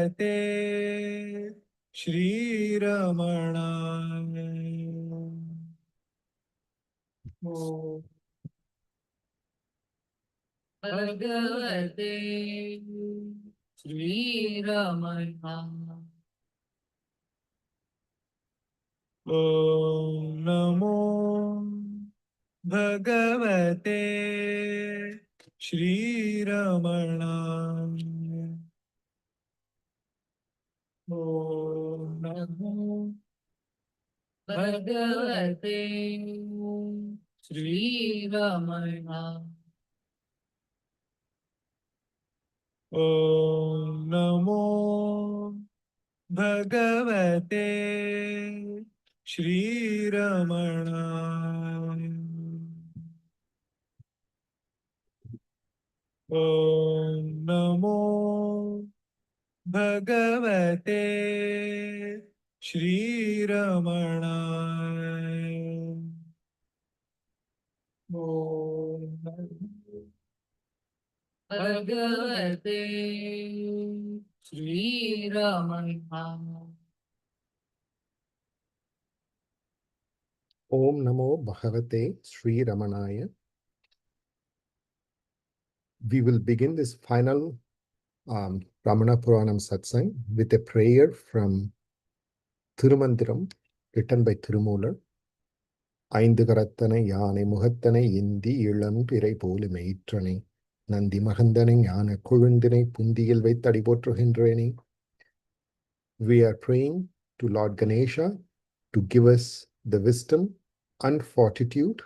Bhagavate Sri Ramana. Om Bhagavate Sri Ramana. Om Namo Bhagavate Sri Ramana. Om Namo Bhagavate Sri Ramana. Om Namo Bhagavate Sri Ramana. Om Namo Bhagavate Sri Ramana. Om Namo Bhagavate Sri Ramana. Om Namo Bhagavate Sri Ramanaya. We will begin this final Ramana Puranam Satsang with a prayer from Thirumandiram written by Thirumolar. ஐந்து கரத்தனை யானை முகத்தனை இந்தி இளம்பிறை போலும் மெயிற்றனை நந்தி மகந்தனை ஞான கொழுந்தினை புந்தியில் வைத்து அடி போற்றுகின்றேனே. We are praying to Lord Ganesha to give us the wisdom and fortitude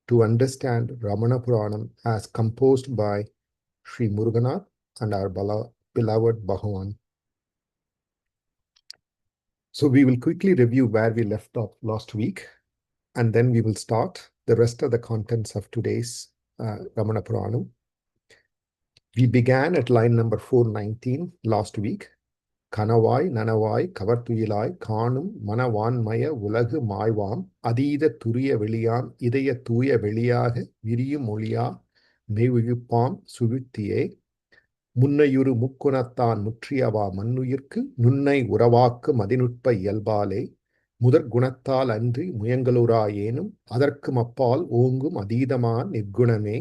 to understand Ramana Puranam as composed by Sri Muruganar and our beloved Bhagavan. So we will quickly review where we left off last week, and then we will start the rest of the contents of today's Ramana Puranam. We began at line number 419 last week. கனவாய் நனவாய் கவர்துயிலாய் காணும் மனவான்மய உலகு மாய்வாம் அதீத துரிய வெளியாம் இதய தூய வெளியாக விரியும் மொழியா மெய்விழுப்பாம் சுழுத்தியே முன்னையுறு முக்குணத்தான் முற்றியவா மண்ணுயிர்க்கு நுண்ணை உறவாக்கு மதிநுட்ப இயல்பாலே முதற் குணத்தால் அன்றி முயங்கலுராயேனும் அதற்கும் அப்பால் ஓங்கும் அதீதமா நிற்குணமே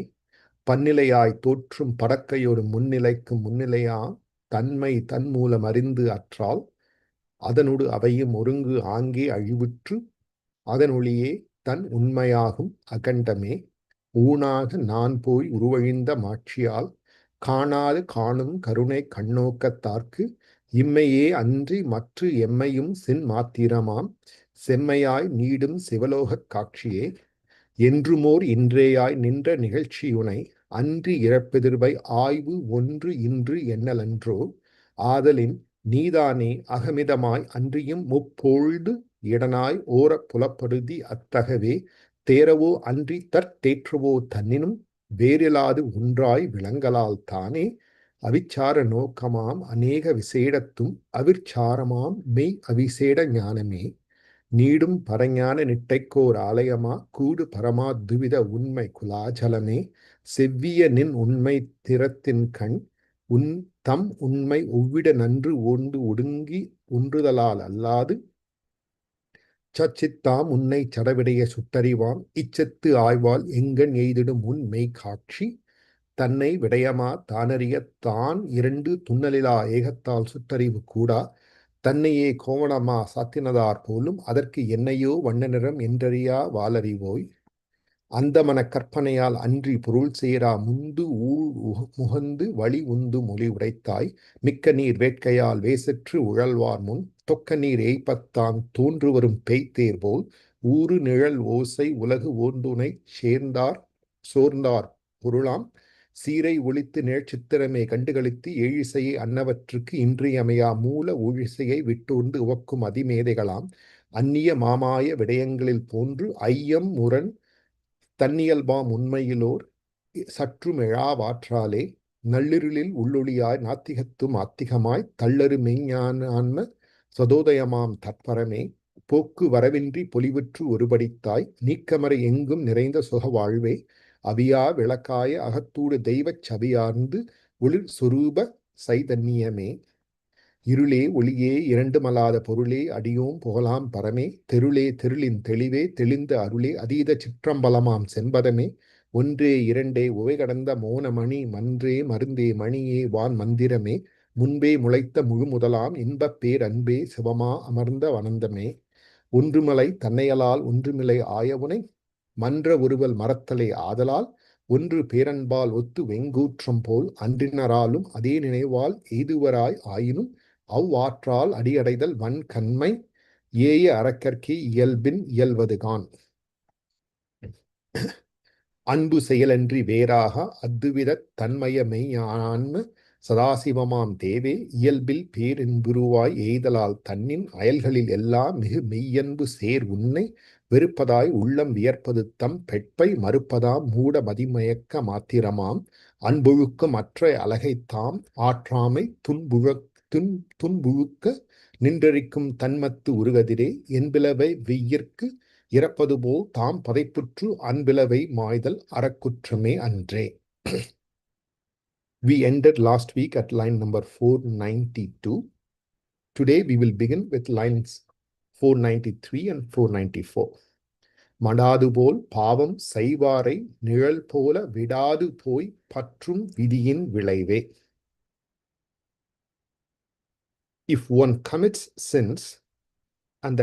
பன்னிலையாய் தோற்றும் படக்கையொரு முன்னிலைக்கும் முன்னிலையா தன்மை தன் மூலம் அறிந்து அற்றால் அதனோடு அவையும் ஒருங்கு ஆங்கே அழிவுற்று அதனொளியே தன் உண்மையாகும் அகண்டமே ஊனாக நான் போய் உருவழிந்த மாட்சியால் காணாது காணும் கருணை கண்ணோக்கத்தார்க்கு இம்மையே அன்றி மற்று எம்மையும் சென் மாத்திரமாம் செம்மையாய் நீடும் சிவலோகக் காட்சியே என்றுமோர் இன்றேயாய் நின்ற நிகழ்ச்சியுனை அன்றி இறப்பெதிர்வை ஆய்வு ஒன்று இன்று என்னலன்றோ ஆதலின் நீதானே அகமிதமாய் அன்றியும் முப்பொழுது இடனாய் ஓர புலப்படுதி அத்தகவே தேரவோ அன்றி தற்தேற்றவோ தன்னினும் வேறிலாது ஒன்றாய் விளங்கலால் தானே அவிச்சார நோக்கமாம் அநேக விசேடத்தும் அவிர்ச்சாரமாம் மெய் அவிசேட ஞானமே நீடும் பரஞான நிட்டைக்கோர் ஆலயமா கூடு பரமா துவித உண்மை குலாச்சலமே செவ்விய நின் உண்மை திறத்தின் கண் உன் தம் உண்மை ஒவ்விட நன்று ஓண்டு ஒடுங்கி ஒன்றுதலால் அல்லாது சச்சித்தாம் உன்னை சடவிடைய சுட்டறிவாம் இச்சத்து ஆய்வால் எங்கண் எய்திடும் உன் மெய் காட்சி தன்னை விடயமா தானறிய தான் இரண்டு துண்ணலிலா ஏகத்தால் சுட்டறிவு கூடா தன்னையே கோவணமா சாத்தினதார் போலும் அதற்கு என்னையோ வண்ண நிறம் என்றறியா வாலறிவோய் அந்த மன கற்பனையால் அன்றி பொருள் சேரா முந்து ஊழ் முகந்து வழி உந்து மொழி உடைத்தாய் மிக்க நீர் வேட்கையால் வேசற்று உழல்வார் முன் தொக்க நீர் ஏய்ப்பத்தான் தோன்று வரும் பெய்தேர் போல் ஊறு நிழல் ஓசை உலகு ஓர்ந்துனை சோர்ந்தார் பொருளாம் சீரை ஒழித்து நிழச்சித்திரமே கண்டுகளித்து ஏழிசையை அன்னவற்றுக்கு இன்றியமையா மூல ஊழிசையை விட்டோர்ந்து உவக்கும் அதிமேதைகளாம் அந்நிய மாமாய விடயங்களில் போன்று ஐயம் முரண் தன்னியல்பாம் உண்மையிலோர் சற்றுமெழாவாற்றாலே நள்ளிருளில் உள்ளொளியாய் நாத்திகத்தும் ஆத்திகமாய் தள்ளறு மெய்ஞான்ம சதோதயமாம் தற்பரமே போக்கு வரவின்றி பொலிவுற்று ஒருபடித்தாய் நீக்கமறை எங்கும் நிறைந்த சுக வாழ்வே அவியா விளக்காய அகத்தூடு தெய்வச் சவியார்ந்து ஒளிர் சொரூப சைதன்யமே. இருளே ஒளியே இரண்டுமலாத பொருளே அடியோம் புகழாம் பரமே தெருளே தெருளின் தெளிவே தெளிந்த அருளே அதீத சிற்றம்பலமாம் செண்பதமே ஒன்றே இரண்டே உவை கடந்த மோனமணி மன்றே மருந்தே மணியே வான் மந்திரமே முன்பே முளைத்த முழு முதலாம் இன்பப் பேரன்பே சிவமா அமர்ந்த வனந்தமே ஒன்றுமலை தன்னையலால் ஒன்றுமிலை ஆயவுனை மன்ற ஒருவல் மறத்தலை ஆதலால் ஒன்று பேரன்பால் ஒத்து வெங்கூற்றம் போல் அன்றினராலும் அதே நினைவால் எய்துவராய் ஆயினும் அவ்வாற்றால் அடியடைதல் வன்கண்மை ஏய அறக்கற்கே இயல்பின் இயல்வதுகான் அன்பு செயலன்றி வேறாக அத்துவிதத் தன்மய மெய்யான்ம சதாசிவமாம் தேவே இயல்பில் பேரின்புருவாய் எய்தலால் தன்னின் அயல்களில் எல்லாம் மிகு மெய்யன்பு சேர் உன்னை வெறுப்பதாய் உள்ளம் வியர்ப்பது தம் பெட்பை மறுப்பதாம் மூட மதிமயக்க மாத்திரமாம் அன்பொழுக்கும் அற்ற அழகைத்தாம் ஆற்றாமை துன்புழுக்க நின்றரிக்கும் தன்மத்து உருகதிரே என்பிலவை வெய்யிற்கு இறப்பதுபோல் தாம் பதைப்புற்று அன்பிலவை மாய்தல் அறக்குற்றமே அன்றே. We ended last week at line number 492. Today we will begin with lines 493 and 494. மடாது போல் பாவம் செய்வாரை நிழல் போல விடாது போய் பற்றும் விதியின் விளைவே. If one commits sins and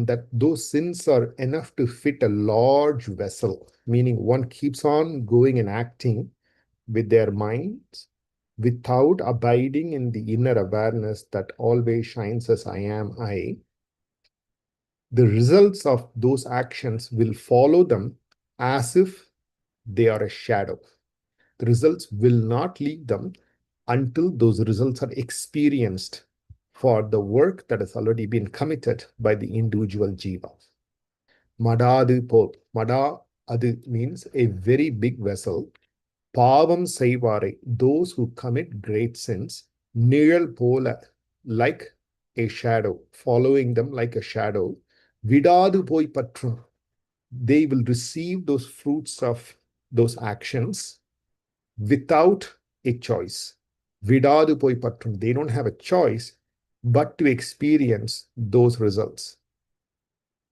that those sins are enough to fit a large vessel, meaning one keeps on going and acting with their minds without abiding in the inner awareness that always shines as I am I, the results of those actions will follow them as if they are a shadow. The results will not leave them until those results are experienced for the work that has already been committed by the individual jiva. Madadu pol. Mada adu means a very big vessel. Pavam seivare, those who commit great sins, niyal pola, like a shadow, following them like a shadow. Vidadu poi patrum, they will receive those fruits of those actions without a choice. Vidadu poi patrum, they don't have a choice but to experience those results.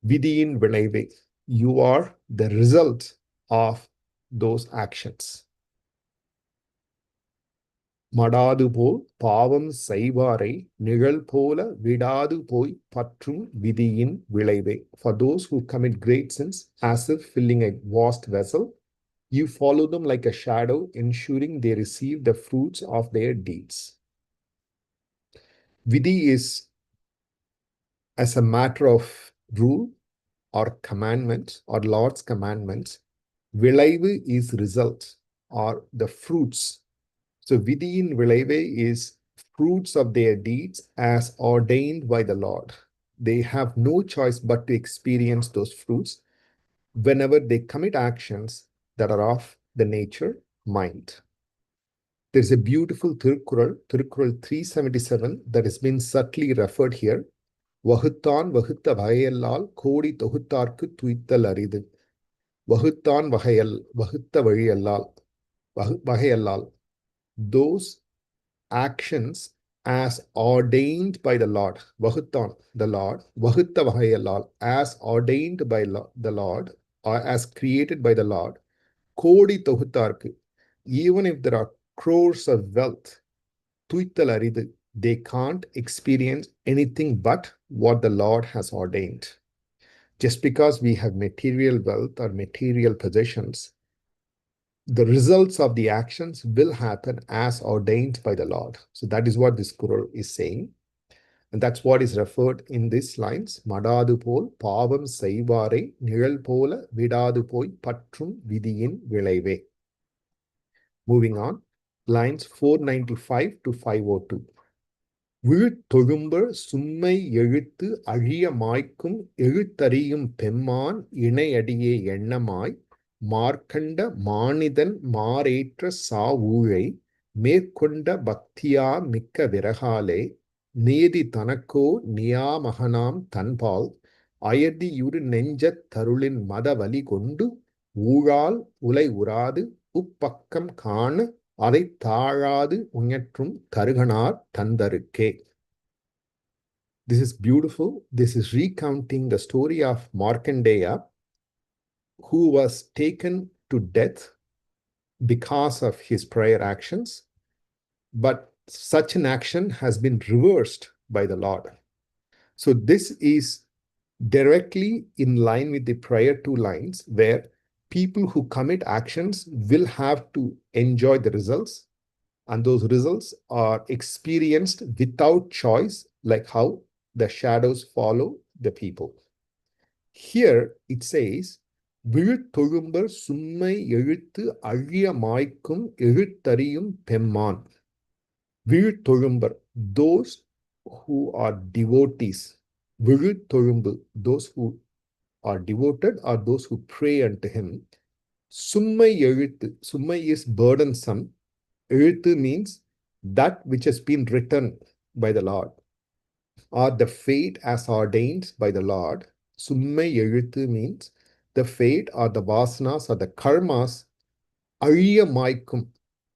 Vidiyin vilaive, you are the result of those actions. மடாது போல் பாவம் செய்வாரை நிழல் போல விடாது போய் பற்றும் விதியின் விளைவே. For those who commit great sins, as if filling a vast vessel, you follow them like a shadow, ensuring they receive the fruits of their deeds. Vidhi is as a matter of rule or commandment or Lord's commandments. Vilaivu is result or the fruits. So Vidhin Vilaive is fruits of their deeds as ordained by the Lord. They have no choice but to experience those fruits whenever they commit actions that are of the nature mind. There's a beautiful Tirukkural 377, that has been subtly referred here. வகுத்தான் வகுத்த வகையல்லால் கோடி தொகுத்தார்க்கு துய்த்தல் அரிது. வகுத்தான் வகுத்த வகையல்லால் those actions as ordained by the Lord, Vahuttan, the Lord, Vahutta Vahayalal, as ordained by the Lord, or as created by the Lord, Kodi Tohutarku, even if there are crores of wealth, Tuital Aridu, they can't experience anything but what the Lord has ordained. Just because we have material wealth or material possessions, the results of the actions will happen as ordained by the Lord. So that is what this Quran is saying. And that's what is referred in these lines. Madadu pol pavam seivare nilal pola vidadu poi patrum vidiyin vilaive. Moving on, lines 495 to 502. விழுத்தொழும்பர் சும்மை எழுத்து அழிய மாய்க்கும் எழுத்தறியும் பெம்மான் இணையடியே எண்ணமாய் மார்க்கண்ட மானிதன் மாறேற்ற சாவூழை மேற்கொண்ட பக்தியா மிக்க விரகாலே நேதி தனக்கோ நியாமகனாம் தன்பால் அயதியுறு நெஞ்சத் தருளின் மதவலி கொண்டு ஊழால் உலை உறாது உப்பக்கம் காண அதை தாழாது உயற்றும் தருகனார் தந்தருக்கே. This is beautiful. This is recounting the story of Markandeya, who was taken to death because of his prior actions, but such an action has been reversed by the Lord. So this is directly in line with the prior two lines, where people who commit actions will have to enjoy the results, and those results are experienced without choice, like how the shadows follow the people. Here it says, விழுத்தொழும்பர் சும்மை எழுத்து அழிய மாய்க்கும் எழுத்தறியும் பெம்மான். விழுத்தொழும்பர், those who are devotees. விழுத்தொழும்பு, those who are devoted or those who pray unto him. Summai எழுத்து, summai is burdensome. எழுத்து means that which has been written by the Lord, or the fate as ordained by the Lord. Summai எழுத்து means the fate or the vasanas or the karmas. அழியமாய்க்கும்,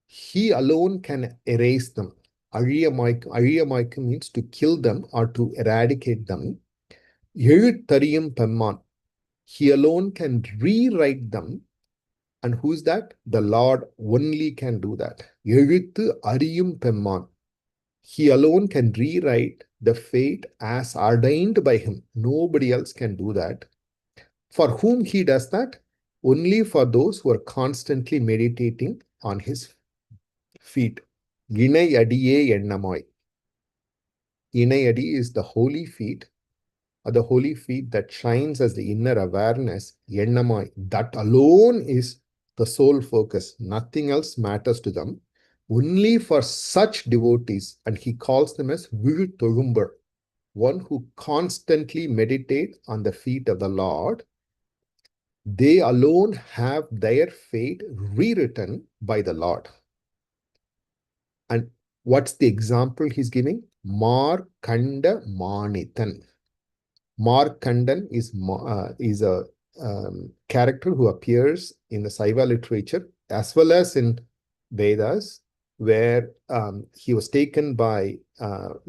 he alone can erase them. அழியமாய்க்கும் means to kill them or to eradicate them. எழுத்தறியும் பெம்மான், he alone can rewrite them. And who is that? The Lord only can do that. எழுத்து அறியும் பெம்மான், he alone can rewrite the fate as ordained by him. Nobody else can do that. For whom he does that? Only for those who are constantly meditating on his feet. இணை அடியே எண்ணமாய். இணை அடி is the holy feet, or the holy feet that shines as the inner awareness. எண்ணமாய், that alone is the sole focus. Nothing else matters to them. Only for such devotees, and he calls them as விழுத்தொழும்பர், one who constantly meditate on the feet of the Lord. They alone have their fate rewritten by the Lord. And what's the example he's giving? Markanda Manithan. Markandan is a character who appears in the Saiva literature as well as in Vedas, where he was taken by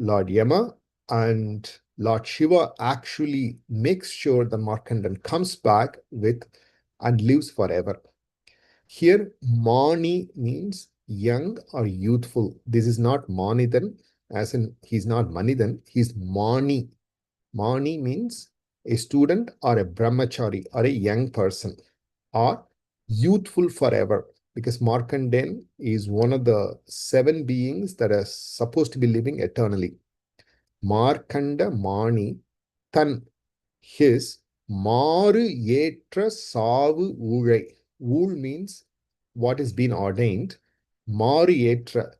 Lord Yama, and Lord Shiva actually makes sure that Markandan comes back with and lives forever. Here, Mani means young or youthful. This is not Manithan, as in he's not Manithan, he's Mani. Mani means a student or a brahmachari or a young person, or youthful forever, because Markandan is one of the 7 beings that are supposed to be living eternally. Markanda Mani Tan, his Maru Yetra Savu Ulai. Ul means what has been ordained. Maru Yetra,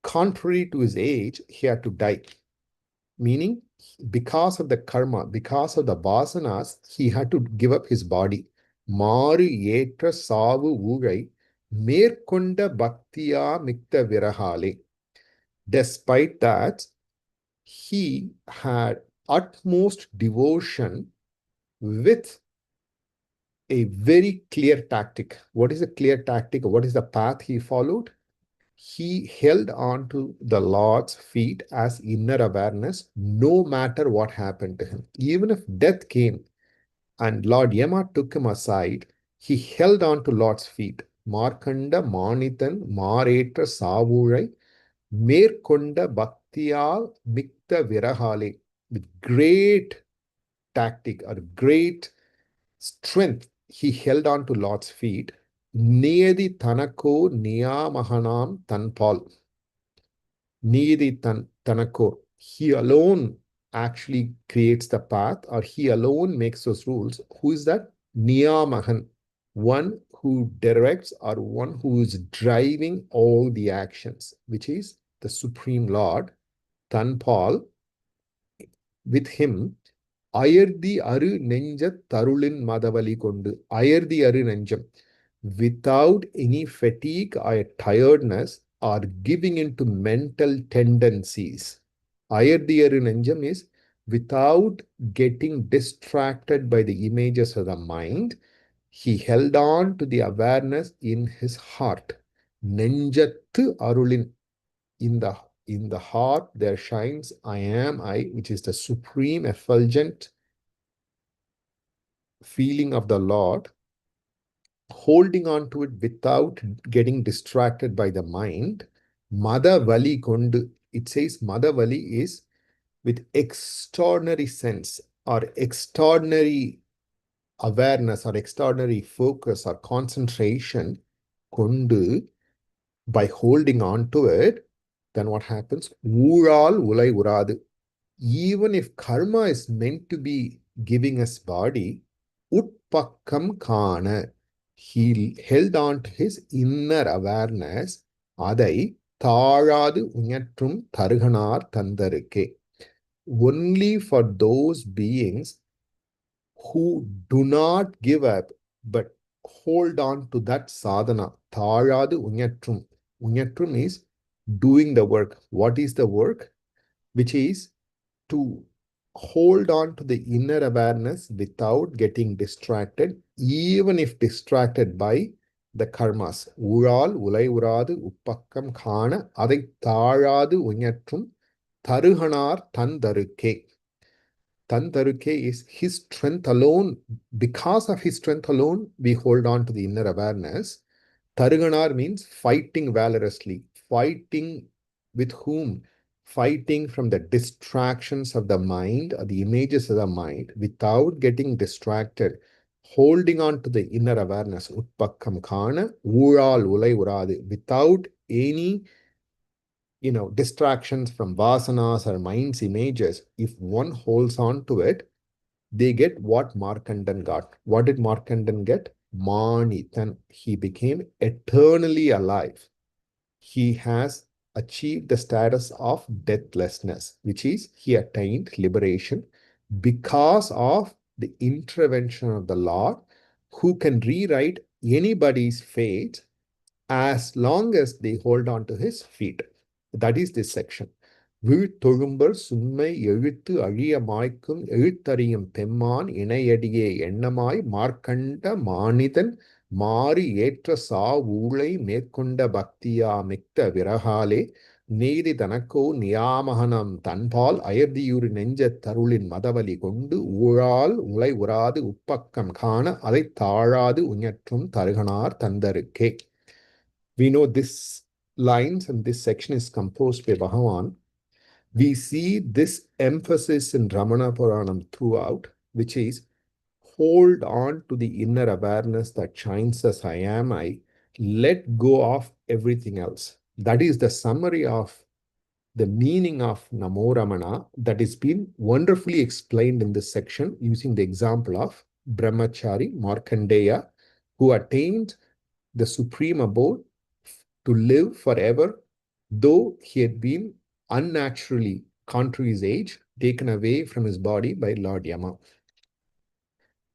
contrary to his age, he had to die. Meaning, because of the karma, because of the vasanas, he had to give up his body. Maru Yetra Savu Ulai Merkonda Bhaktiya Mikta Virahale. Despite that, he had utmost devotion with a very clear tactic. What is a clear tactic? What is the path he followed? He held on to the Lord's feet as inner awareness, no matter what happened to him. Even if death came and Lord Yama took him aside, he held on to Lord's feet. Markanda Manithan Maretra Savulai Merkonda Bhaktiyal Mikta Virahale. With great tactic or great strength, he held on to Lord's feet. Niyadi Tanako Niyamahanam Tanpal. Niyadi Tanako. He alone actually creates the path, or he alone makes those rules. Who is that? Niyamahan. One who directs, or one who is driving all the actions, which is the Supreme Lord. Tanpal. With him, அயர்தி அரு நெஞ்ச தருளின் மதவலி கொண்டு. அயர்தி அரு நெஞ்சம், without any fatigue or tiredness or giving into mental tendencies. Ayardi aru nenjam is without getting distracted by the images of the mind. He held on to the awareness in his heart. Nenjathu arulin, in the in the heart there shines I am I, which is the supreme effulgent feeling of the Lord, holding on to it without getting distracted by the mind. Mada Vali Kondu, it says Mada Vali is with extraordinary sense or extraordinary awareness or extraordinary focus or concentration, Kondu, by holding on to it, then what happens? Ural ulai uradu. Even if karma is meant to be giving us body, utpakkam kana, he held on to his inner awareness, adai தாழாது உயற்றும் தருகனார் தந்தருக்கே. Only for those beings who do not give up but hold on to that sadhana. தாழாது உயற்றும். Unyatrum is doing the work. What is the work? Which is to hold on to the inner awareness without getting distracted, even if distracted by the karmas. Ural ulai uradu upakkam kana adai தாழாது உயற்றும் தருகனார் தந்தருக்கே. Tantaruke is his strength alone. Because of his strength alone, we hold on to the inner awareness. Taruganar means fighting valorously. Fighting with whom? Fighting from the distractions of the mind or the images of the mind without getting distracted. Holding on to the inner awareness. Utpakkam kana, ural ulai uradu. Without any distractions from vasanas or mind's images, if one holds on to it, they get what Markandan got. What did Markandan get? Manitan. He became eternally alive. He has achieved the status of deathlessness, which is he attained liberation because of the intervention of the Lord, who can rewrite anybody's fate as long as they hold on to his feet. That is this section. வீழ்த்தொழும்பர் சுண்மை எழுத்து அழிய மாய்க்கும் எழுத்தறியும் பெம்மான் இணையடியே எண்ணமாய் மார்க்கண்ட மானிதன் மாறி ஏற்ற சா ஊழை மேற்கொண்ட பக்தியா மிக்க விரகாலே நீதி தனக்கோ நியாமகனம் தன்பால் அயர்தியுறு நெஞ்ச தருளின் மதவலி கொண்டு ஊழால் உலை உறாது உப்பக்கம் காண அதை தாழாது உஞற்றும் தருகனார் தந்தருக்கே. We know this lines and this section is composed by Bhagavan. We see this emphasis in Ramana Puranam throughout, which is hold on to the inner awareness that shines as I am I, let go of everything else. That is the summary of the meaning of Namo Ramana that is been wonderfully explained in this section using the example of Brahmachari Markandeya, who attained the supreme abode to live forever, though he had been unnaturally, contrary to his age, taken away from his body by Lord Yama.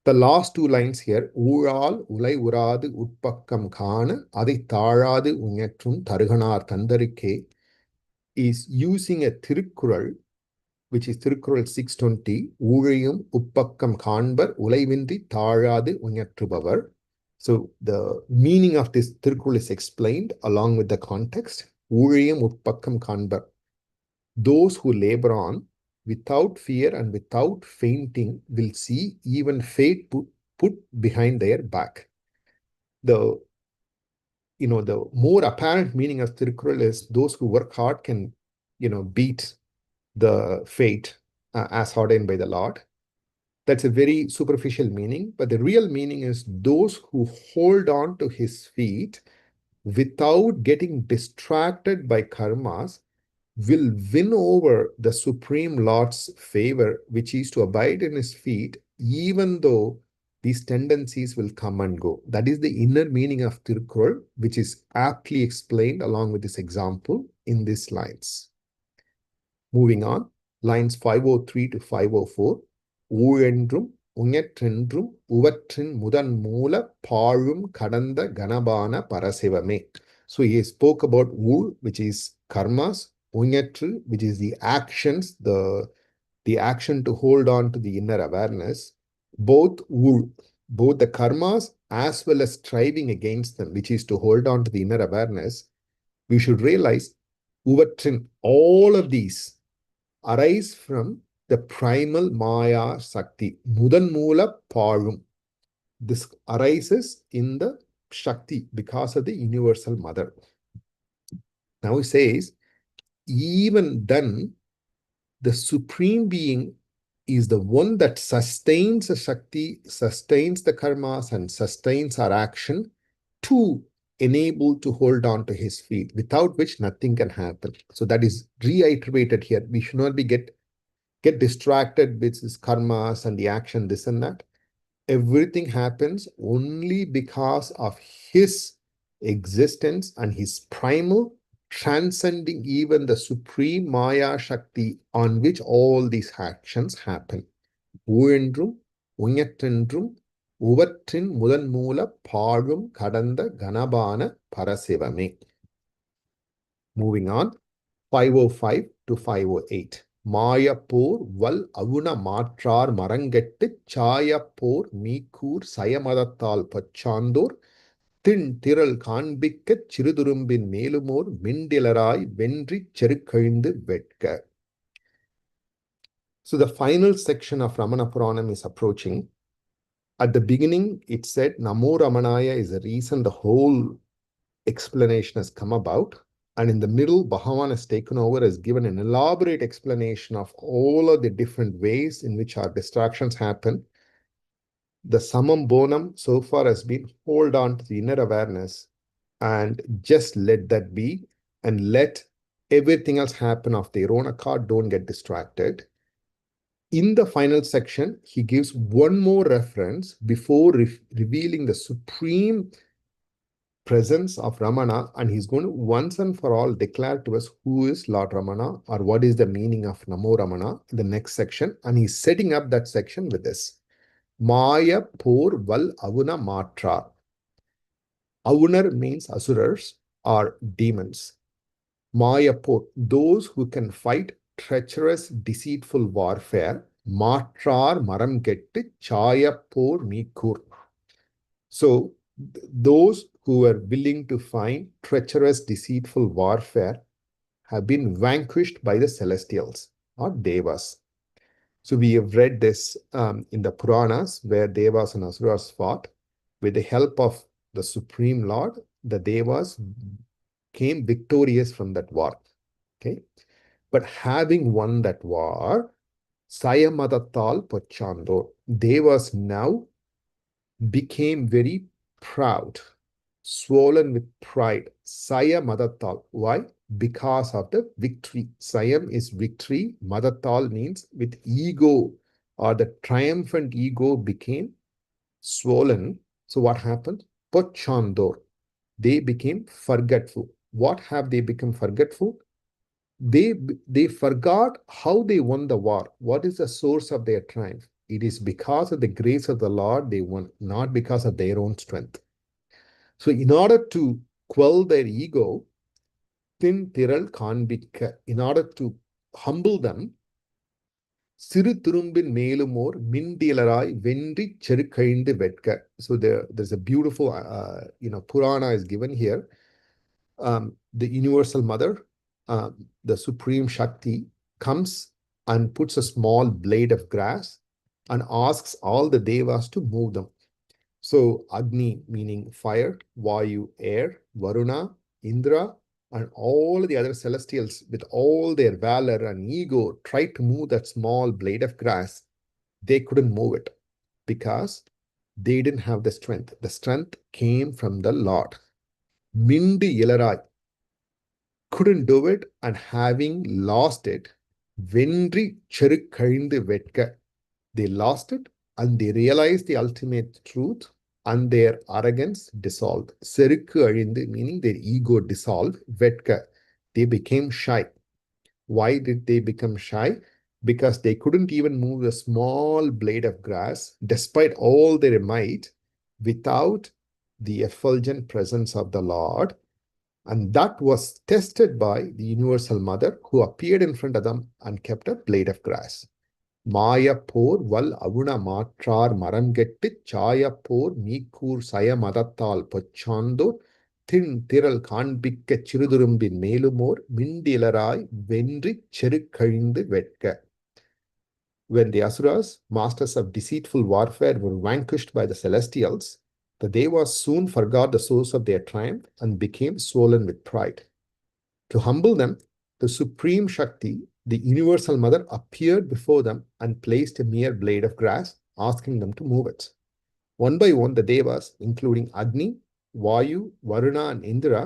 The last two lines here, ஊழால் உலை உராது உட்பக்கம் காண அதை தாழாது உஞற்றும் தருகனார் தந்தருக்கே, is using a Tirukkural, which is Tirukkural 620, ஊழியும் உப்பக்கம் காண்பர் உலைவின்றி தாழாது உஞற்றுபவர். So the meaning of this Tirukkural is explained along with the context. ஊழியம் உட்பக்கம் காண்பர். Those who labor on without fear and without fainting will see even fate put behind their back. The more apparent meaning of Tirukkural is those who work hard can, beat the fate as ordained by the Lord. That's a very superficial meaning, but the real meaning is those who hold on to his feet without getting distracted by karmas will win over the Supreme Lord's favor, which is to abide in his feet, even though these tendencies will come and go. That is the inner meaning of Tirukkural, which is aptly explained along with this example in these lines. Moving on, lines 503 to 504. ஊழென்றும் உஞற்றென்றும் உவற்றின் முதன் மூல பாழும் கடந்த கணபான பரசிவமே. So he spoke about ஊழ், which is karmas, உஞற்று, which is the actions, the action to hold on to the inner awareness. Both ஊழ், both the karmas as well as striving against them, which is to hold on to the inner awareness. We should realize Uvatrin, all of these arise from the primal Maya Shakti, Mudan Mula Palum. This arises in the Shakti because of the universal mother. Now he says, even then, the supreme being is the one that sustains the Shakti, sustains the karmas, and sustains our action to enable to hold on to his feet, without which nothing can happen. So that is reiterated here. We should not be get distracted with his karmas and the action, this and that. Everything happens only because of his existence and his primal, transcending even the supreme Maya Shakti on which all these actions happen. ஊழென்றும் உஞற்றென்றும் உவற்றின் முதன்மூல பாழும் கடந்த கணபான பரசிவமே. Moving on, 505 to 508. மாயப்போர் வல் அவுண மாற்றார் மரங்கெட்டுச் சாயப்போர் மீக்கூர் சயமதத்தால் பச்சாந்தோர் திண் திரள் காண்பிக்கச் சிறுதுரும்பின் மேலுமோர் மிண்டிலராய் வென்றிச் செருக்கழிந்து வெட்க. So the final section of Ramana Puranam is approaching. At the beginning, it said Namo Ramanaya is the reason the whole explanation has come about. And in the middle, Bhagavan has taken over, has given an elaborate explanation of all of the different ways in which our distractions happen. The summum bonum so far has been hold on to the inner awareness and just let that be and let everything else happen of their own accord. Don't get distracted. In the final section, he gives one more reference before revealing the supreme presence of Ramana, and he's going to once and for all declare to us who is Lord Ramana or what is the meaning of Namo Ramana in the next section. And he's setting up that section with this. Maya por val avuna matra. Avunar means asuras or demons. Maya por, those who can fight treacherous, deceitful warfare. Matrar maram gettu chaya por mikur. So those who are willing to find treacherous, deceitful warfare have been vanquished by the celestials or devas. So we have read this in the Puranas, where devas and asuras fought. With the help of the Supreme Lord, the devas came victorious from that war. Okay, but having won that war, Sayamadatal Pachando, devas now became very proud, swollen with pride. Sayamadatal. Why? Because of the victory. Sayam is victory. Madatal means with ego, or the triumphant ego became swollen. So what happened? Pachandor. They became forgetful. What have they become forgetful? They forgot how they won the war. What is the source of their triumph? It is because of the grace of the Lord they won, not because of their own strength. So in order to quell their ego, thin tiral kanbikka, in order to humble them, சிறு துரும்பின் மேலுமோர் மிண்டிலராய் வென்றி செருக்கழிந்து வெட்க. So there's a beautiful Purana is given here. The universal mother, the supreme Shakti, comes and puts a small blade of grass and asks all the devas to move them. So Agni meaning fire, Vayu air, Varuna, Indra, and all the other celestials with all their valor and ego tried to move that small blade of grass. They couldn't move it because they didn't have the strength. The strength came from the Lord. Mindi Ilarai couldn't do it, and having lost it, Vendri Cherukkarindu Vetka, they lost it and they realized the ultimate truth, and their arrogance dissolved. Serukku Arindu meaning their ego dissolved. Vetka, they became shy. Why did they become shy? Because they couldn't even move a small blade of grass despite all their might without the effulgent presence of the Lord. And that was tested by the universal mother, who appeared in front of them and kept a blade of grass. மாயப்போர் வல் அவுண மாற்றார் மரம் கெட்டுச் சாயப்போர் மீக்கூர் சயமதத்தால் பொச்சாந்தோர் திரள் காண்பிக்கச் சிறுதுரும்பின் மேலுமோர் மிண்டிலராய் வென்றிச் செருக்கழிந்து வெட்க. When the Asuras, masters of deceitful warfare, were vanquished by the celestials, the Devas soon forgot the source of their triumph and became swollen with pride. To humble them, the Supreme Shakti, the Universal Mother, appeared before them and placed a mere blade of grass, asking them to move it. One by one, the Devas, including Agni, Vayu, Varuna, and Indra,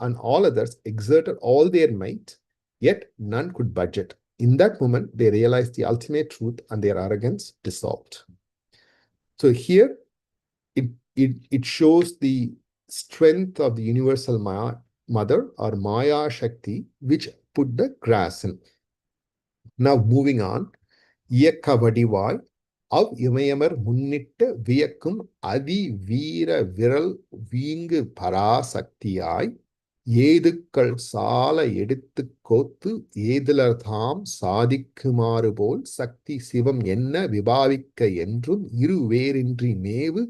and all others, exerted all their might, yet none could budge it. In that moment, they realized the ultimate truth and their arrogance dissolved. So here, it shows the strength of the Universal Mother or Maya Shakti, which put the grass in. Now, moving on, இயக்க வடிவாய் அவ் இமயமர் முன்னிட்டு வியக்கும் அதி வீர விரல் வீங்கு பராசக்தியாய் ஏதுக்கள் சால எடுத்து கோத்து ஏதிலர்தாம் சாதிக்குமாறு போல் சக்தி சிவம் என்ன விபாவிக்க என்றும் இருவேரின்றி மேவு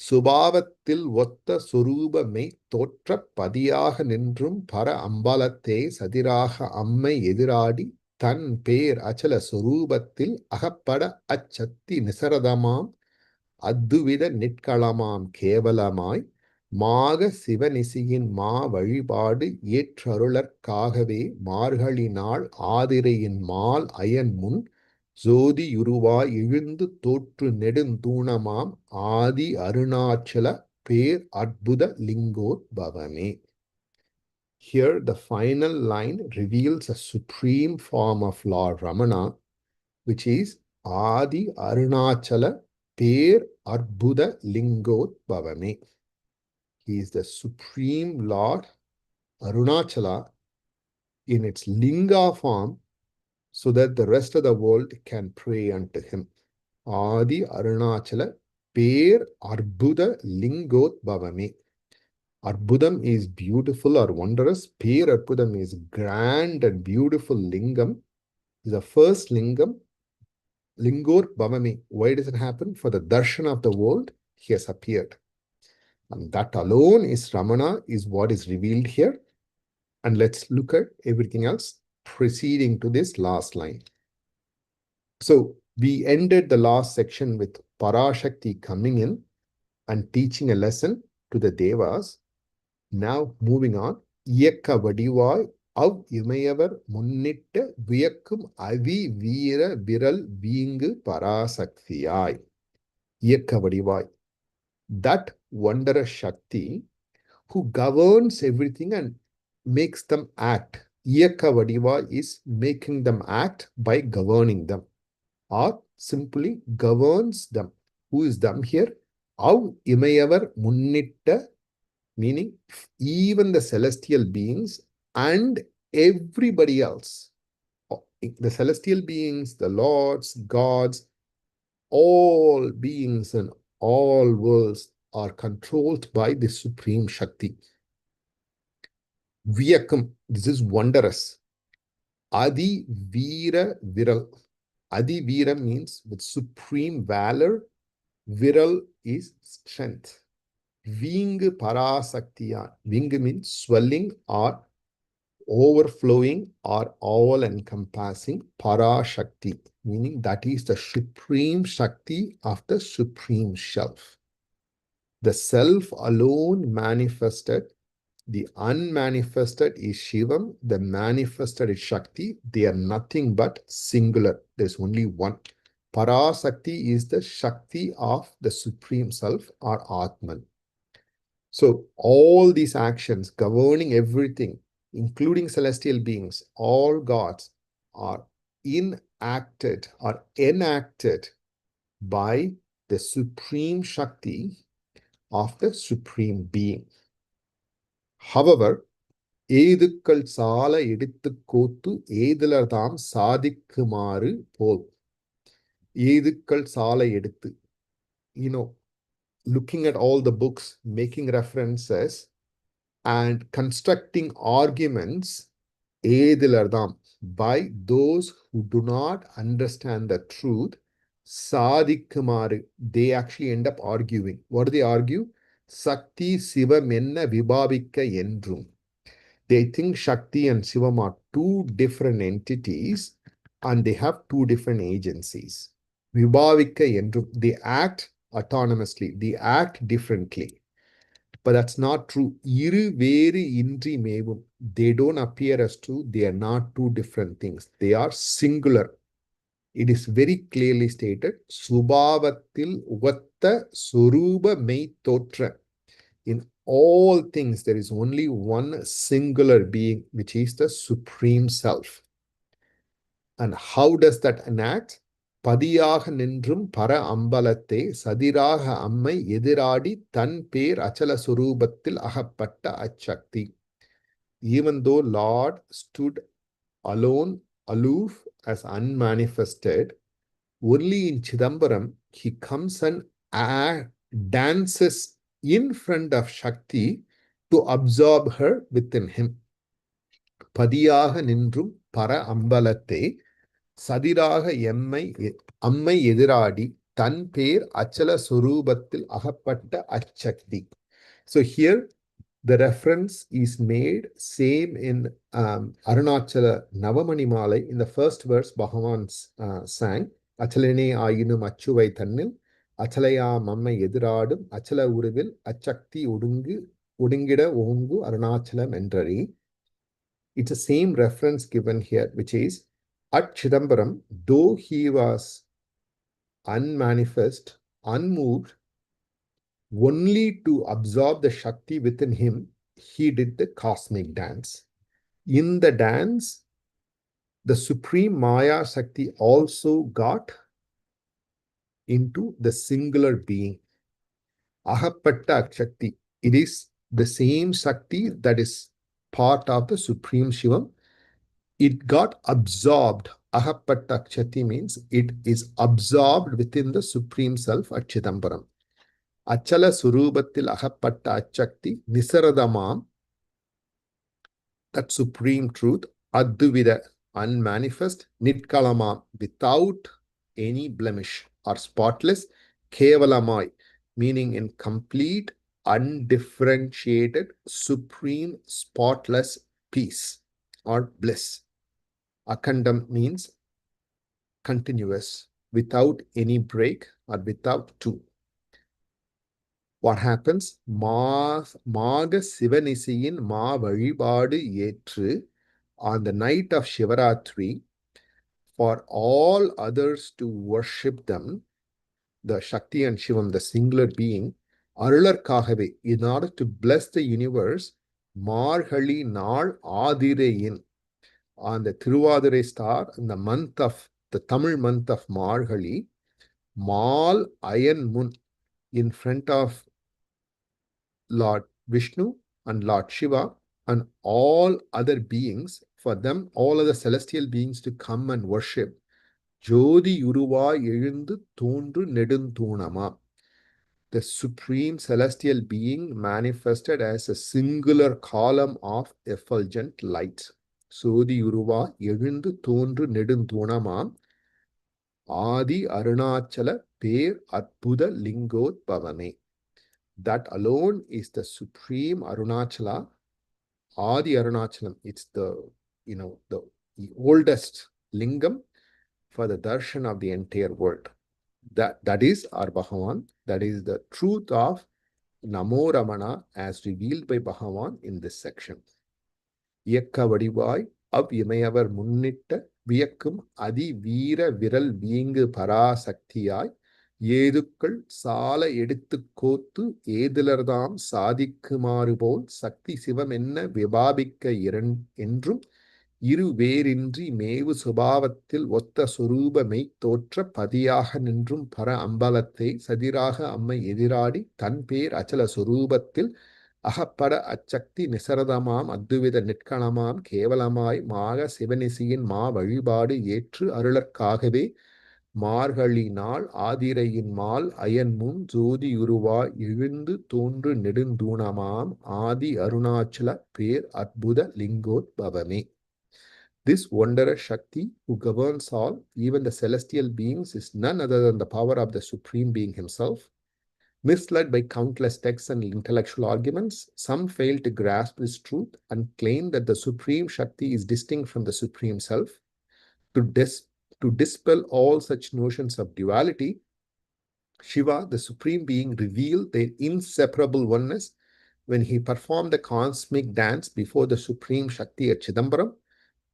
சுபாவத்தில் ஒத்த சொரூபமை தோற்ற பதியாக நின்றும் பர அம்பலத்தே சதிராக அம்மை எதிராடி தன் பேர் அச்சல சொரூபத்தில் அகப்பட அச்சத்தி நிசரதமாம் அத்துவித நிற்களமாம் கேவலமாய் மாக சிவனிசியின் மா வழிபாடு ஏற்றருளற்காகவே மார்கழி நாள் ஆதிரையின் மால் அயன் முன் ஜோதியுருவாய் எழுந்து தோற்று நெடுந்தூணமாம் ஆதி அருணாச்சல பேர் அற்புத லிங்கோத்பவமே. Here, the final line reveals a supreme form of Lord Ramana, which is Adi Arunachala Per Arbhuda Lingotbhavame. He is the supreme Lord Arunachala in its linga form, so that the rest of the world can pray unto him. Adi Arunachala Per Arbhuda Lingotbhavame. Arbudam is beautiful or wondrous. Per Arbudam is grand and beautiful lingam. Is the first lingam. Lingor Bhavami. Why does it happen? For the darshan of the world, he has appeared. And that alone is Ramana, is what is revealed here. And let's look at everything else preceding to this last line. So we ended the last section with Parashakti coming in and teaching a lesson to the Devas. Now moving on, இயக்க வடிவாய் அவ் இமையவர் முன்னிட்ட வியக்கும் அதி வீர விரல் வீங்கு பராசக்தியாய். இயக்க வடிவாய், that wondrous Shakti who governs everything and makes them act. இயக்க வடிவாய் is making them act by governing them, or simply governs them. Who is them here? அவ் இமையவர் முன்னிட்ட, meaning even the celestial beings and everybody else. The celestial beings, the lords, gods, all beings and all worlds are controlled by the Supreme Shakti. Viyakam, this is wondrous. Adi Veera Viral. Adi Veera means with supreme valor. Viral is strength. Ving Parasaktiya. Ving means swelling or overflowing or all-encompassing. Parashakti, meaning that is the supreme Shakti of the supreme self. The self alone manifested. The unmanifested is Shivam. The manifested is Shakti. They are nothing but singular. There's only one. Parasakti is the Shakti of the supreme self or Atman. So all these actions governing everything, including celestial beings, all gods, are enacted or enacted by the supreme Shakti of the supreme being. However, ஏதுக்கள் சால எடுத்து கோத்து ஏதிலர்தாம் சாதிக்குமாறு போல். ஏதுக்கள் சால எடுத்து, looking at all the books, making references and constructing arguments ஏதிலர்தாம், by those who do not understand the truth, சாதிக்குமாறு, they actually end up arguing. What do they argue? Sakti Sivam enna vibhavika என்றும். They think Shakti and Shivam are two different entities and they have two different agencies. Vibhavika என்றும். They act autonomously, they act differently. But that's not true. Iru veru indri mevum. They don't appear as two. They are not two different things. They are singular. It is very clearly stated. Subhavatil uvatta suruba mei totra. In all things, there is only one singular being, which is the Supreme Self. And how does that enact? பதியாக நின்றும் பர அம்பலத்தே சதிராக அம்மை எதிராடி தன் பேர் அச்சல சுரூபத்தில் அகப்பட்ட அச்சக்தி. Even though Lord stood alone, aloof, as unmanifested, only in Chidambaram he comes and dances in front of Shakti to absorb her within him. பதியாக நின்றும் பர அம்பலத்தே சதிராக அம்மை எதிராடி தன் பேர் அச்சல சுரூபத்தில் அகப்பட்ட அச்சக்தி. So here the reference is made same in Arunachala Navamani Malai. In the first verse, Bhagavan sang, Achalane ஆயினும் அச்சுவை தன்னில் அச்சலையா மம்மை எதிராடும் அச்சல உருவில் அச்சக்தி ஒடுங்கிட ஓங்கு Arunachalam என்றறி. It's the same reference given here, which is at Chidambaram, though he was unmanifest, unmoved, only to absorb the Shakti within him, he did the cosmic dance. In the dance, the Supreme Maya Shakti also got into the singular being. Ahapatta Shakti. It is the same Shakti that is part of the Supreme Shivam. It got absorbed. Ahapatta Shakti means it is absorbed within the Supreme Self at Chidambaram. Achala Surubatil Ahapatta Achakti Nisaradamam, that Supreme Truth, Advida, unmanifest, Nitkalamam, without any blemish or spotless, Kevalamai, meaning in complete, undifferentiated, supreme, spotless peace or bliss. Akandam means continuous, without any break or without two. What happens? Maga Sivanisiyin Ma Vazhipadu Etru, on the night of Shivaratri, for all others to worship them, the Shakti and Shivam, the singular being, Arularkagave, in order to bless the universe, Margali Naal Adireyin, on the Thiruvadirai star, in the month of the Tamil month of Margali, Mal Ayan Mun, in front of Lord Vishnu and Lord Shiva and all other beings, for them, all other celestial beings to come and worship. Jodi Uruva எழுந்து தோன்று நெடுந்தூணமா. The supreme celestial being manifested as a singular column of effulgent light. Sodi Uruva எழுந்து தோன்று நெடுந்தூணமாம். Adi Arunachala பேர் அற்புத லிங்கோத்பவமே. That alone is the supreme Arunachala, Adi Arunachalam. It's the oldest lingam for the darshan of the entire world. That is our Bhagavan. That is the truth of Namo Ramana as revealed by Bhagavan in this section. Iyakka vadivaai இமையவர் முன்னிட்ட வியக்கும் அதி வீர விரல் வீங்கு பராசக்தியாய் ஏதுக்கள் சால எடுத்துக் கோத்து ஏதிலர்தாம் சாதிக்குமாறு போல் சக்தி சிவம் என்ன விபாபிக்க என்றும் இரு வேரின்றி மேவு சுபாவத்தில் ஒத்த சுரூப மெய் தோற்ற பதியாக நின்றும் பர அம்பலத்தை சதிராக அம்மை எதிராடி தன் பேர் அச்சல சுரூபத்தில் அகப்பட அச்சக்தி நிசரதமாம் அத்துவித நிற்களமாம் கேவலமாய் மாக சிவனிசியின் மா வழிபாடு ஏற்று அருளற்காகவே மார்கழி நாள் ஆதிரையின் மால் அயன்முன் ஜோதியுருவா எழுந்து தோன்று நெடுந்தூணமாம் ஆதி அருணாச்சல பேர் அற்புத லிங்கோத்பவமே. This wondrous Shakti who governs all, even the celestial beings, is none other than the power of the Supreme Being himself. Misled by countless texts and intellectual arguments, some fail to grasp this truth and claim that the Supreme Shakti is distinct from the Supreme Self. To dispel all such notions of duality, Shiva, the Supreme Being, revealed their inseparable oneness when he performed the cosmic dance before the Supreme Shakti at Chidambaram,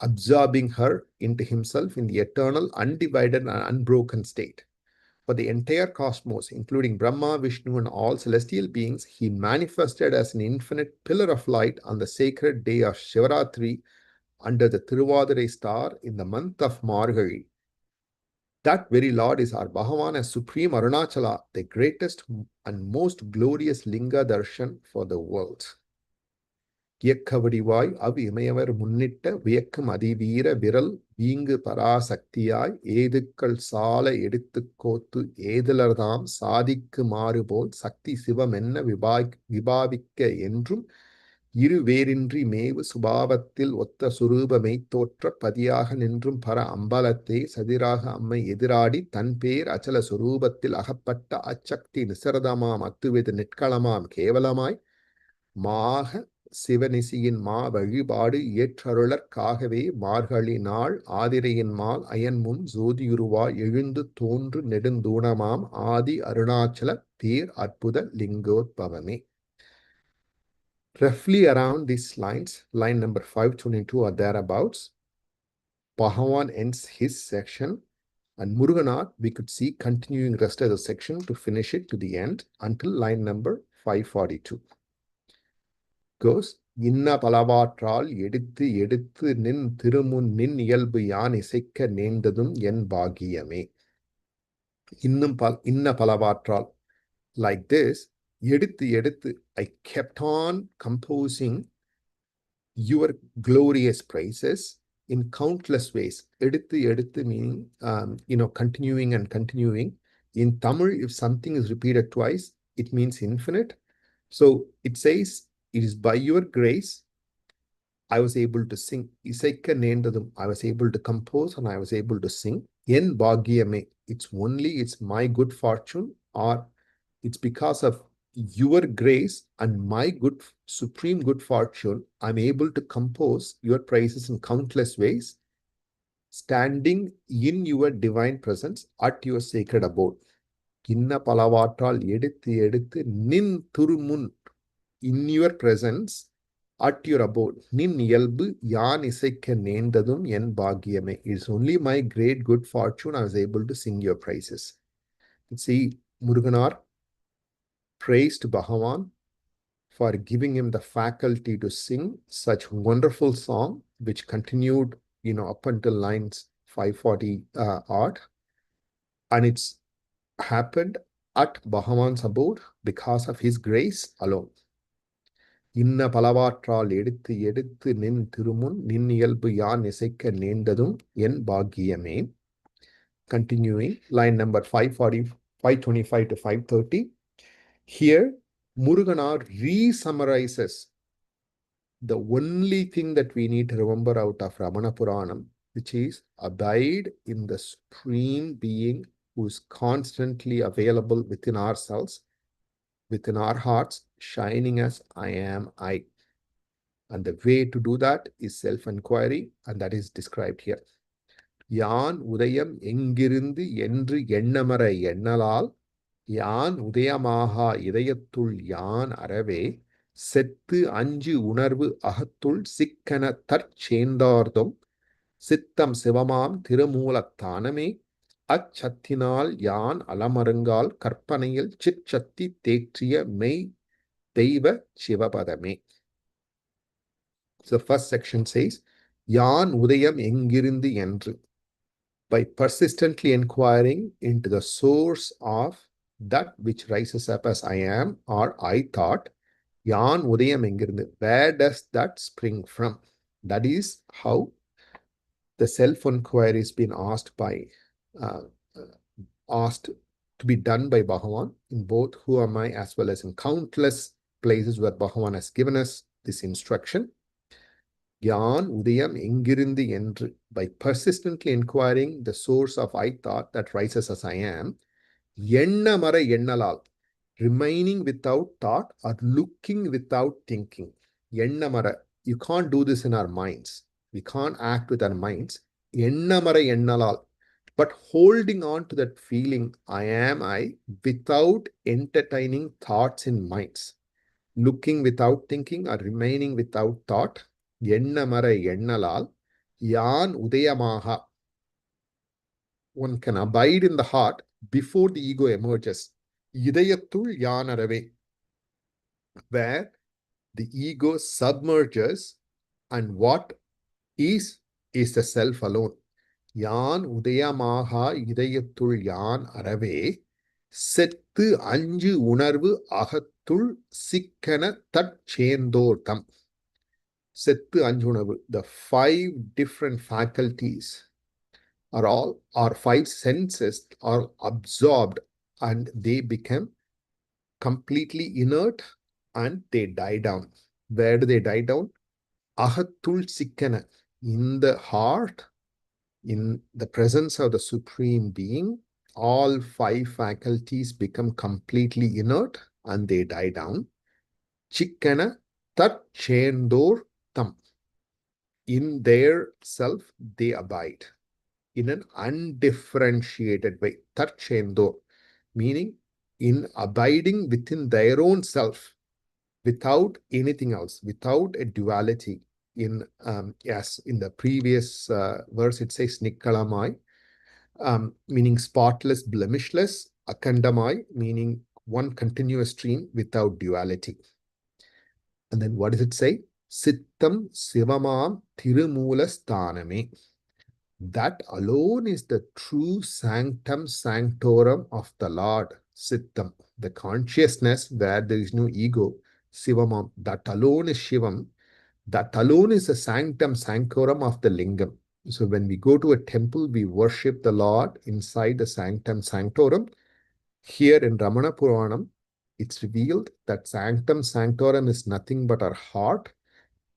absorbing her into himself in the eternal, undivided, and unbroken state. For the entire cosmos, including Brahma, Vishnu, and all celestial beings, he manifested as an infinite pillar of light on the sacred day of Shivaratri under the Tiruvadirai star in the month of Margazhi. That very Lord is our Bhagavan as Supreme Arunachala, the greatest and most glorious Linga Darshan for the world. இயக்கவடிவாய் இமயவர் முன்னிட்ட வியக்கும் அதிவீர விரல் வீங்கு பராசக்தியாய் ஏதுக்கள் சால எடுத்துக் கோத்து ஏதிலர்தாம் சாதிக்கு மாறுபோல் சக்தி சிவமென்ன விபாவிக்க என்றும் இருவேரின்றி மேவு சுபாவத்தில் ஒத்த சுரூபமை தோற்ற பதியாக நின்றும் பர அம்பலத்தை சதிராக அம்மை எதிராடி தன் பேர் அச்சல சுரூபத்தில் அகப்பட்ட அச்சக்தி நிசரதமாம் அத்துவிது நிற்களமாம் கேவலமாய் மாக சிவனிசியின் மா வழிபாடு ஏற்றருளற்காகவே மார்கழி நாள் ஆதிரையின் மால் அயன்முன் ஜோதியுருவாய் எழுந்து தோன்று நெடுந்தூணமாம் ஆதி அருணாச்சல பேர் அற்புத லிங்கோத்பவமே. Roughly around these lines, line number 522 or thereabouts, Bhagavan ends his section, and Muruganar we could see continuing rest of the section to finish it to the end until line number 542. Goes, இன்ன பலவாற்றால் எடுத்து எடுத்து நின் திருமுன் நின் இயல்பு யான் இசைக்க நேர்ந்ததும் என் பாகியமே. இன்ன பலவாற்றால், like this, எடுத்து எடுத்து, I kept on composing your glorious praises in countless ways. Eduthu eduthu meaning, continuing and continuing. In Tamil, if something is repeated twice, it means infinite. So it says, it is by your grace I was able to sing. Isaikka nendadum, I was able to compose and I was able to sing. En bhagyame, it's my good fortune, or it's because of your grace and my supreme good fortune, I'm able to compose your praises in countless ways, standing in your divine presence at your sacred abode. Inna palavatral eduthu eduthu nin thurumun, in your presence at your abode, nin iyalbu yan isaikka nendadum en bhagyame. It's only my great good fortune I was able to sing your praises. See, Muruganar praised Bhagavan for giving him the faculty to sing such wonderful song, which continued, up until lines 540 odd. And it's happened at Bhagavan's abode because of his grace alone. இன்ன பலவாற்றால் எடுத்து எடுத்து நின் திருமுன் நின் இயல்பு யான் இசைக்க நேர்ந்ததும் என் பாக்கியமே. Continuing, line number 525 to 530. Here, Muruganar re-summarizes the only thing that we need to remember out of Ramana Puranam, which is abide in the Supreme Being who is constantly available within ourselves, within our hearts, shining as I am I. And the way to do that is self-inquiry, and that is described here. யான் உதயம் எங்கிருந்து என்று எண்ணமற எண்ணலால் யான் உதயமாகா இதயத்துள் யான் அறவே செத்து அஞ்சு உணர்வு அகத்துள் சிக்கன தற்சேர்ந்தார்தும் சித்தம் சிவமாம் திருமூலத்தானமே அச்சத்தினால் யான் அலமருங்கால் கற்பனையில் சிற்சக்தி தேற்றிய மெய் தெய்வ சிவபதமே. So the first section says, யான் உதயம் எங்கிருந்து என்று. By persistently inquiring into the source of that which rises up as I am or I thought, yan udayam engirundu, where does that spring from? That is how the self-inquiry has been asked to be done by Bhagavan in both Who Am I as well as in countless places where Bhagavan has given us this instruction. Yan udayam engirindu endru, by persistently inquiring the source of I thought that rises as I am, ennamara ennalal, remaining without thought or looking without thinking. Ennamara. You can't do this in our minds. We can't act with our minds. Ennamara ennalal. But holding on to that feeling, I am I, without entertaining thoughts in minds. Looking without thinking or remaining without thought. Ennamara ennalal. Yan udayamaha. One can abide in the heart before the ego emerges. Idayathul yanarave, where the ego submerges, and what is the self alone. Yan udayamaha idayathul yan arave, settu anju unarvu ahathul sikkana tat chendortam. Settu anju unarvu, the five different faculties are all, our five senses are absorbed and they become completely inert and they die down. Where do they die down? Ahatul sikkana, in the heart, in the presence of the Supreme Being, all five faculties become completely inert and they die down. Chikkana tat chendor tam. In their self, they abide in an undifferentiated way. Tat chendor, meaning in abiding within their own self, without anything else, without a duality. In in the previous verse, it says Nikkalamai, meaning spotless, blemishless, Akandamai, meaning one continuous stream without duality. And then what does it say? Sittam Sivamam Tirumula. That alone is the true sanctum sanctorum of the Lord. Sittam, the consciousness where there is no ego. Sivamam, that alone is Shivam. That alone is the sanctum sanctorum of the Lingam. So when we go to a temple, we worship the Lord inside the sanctum sanctorum. Here in Ramana Puranam, it's revealed that sanctum sanctorum is nothing but our heart,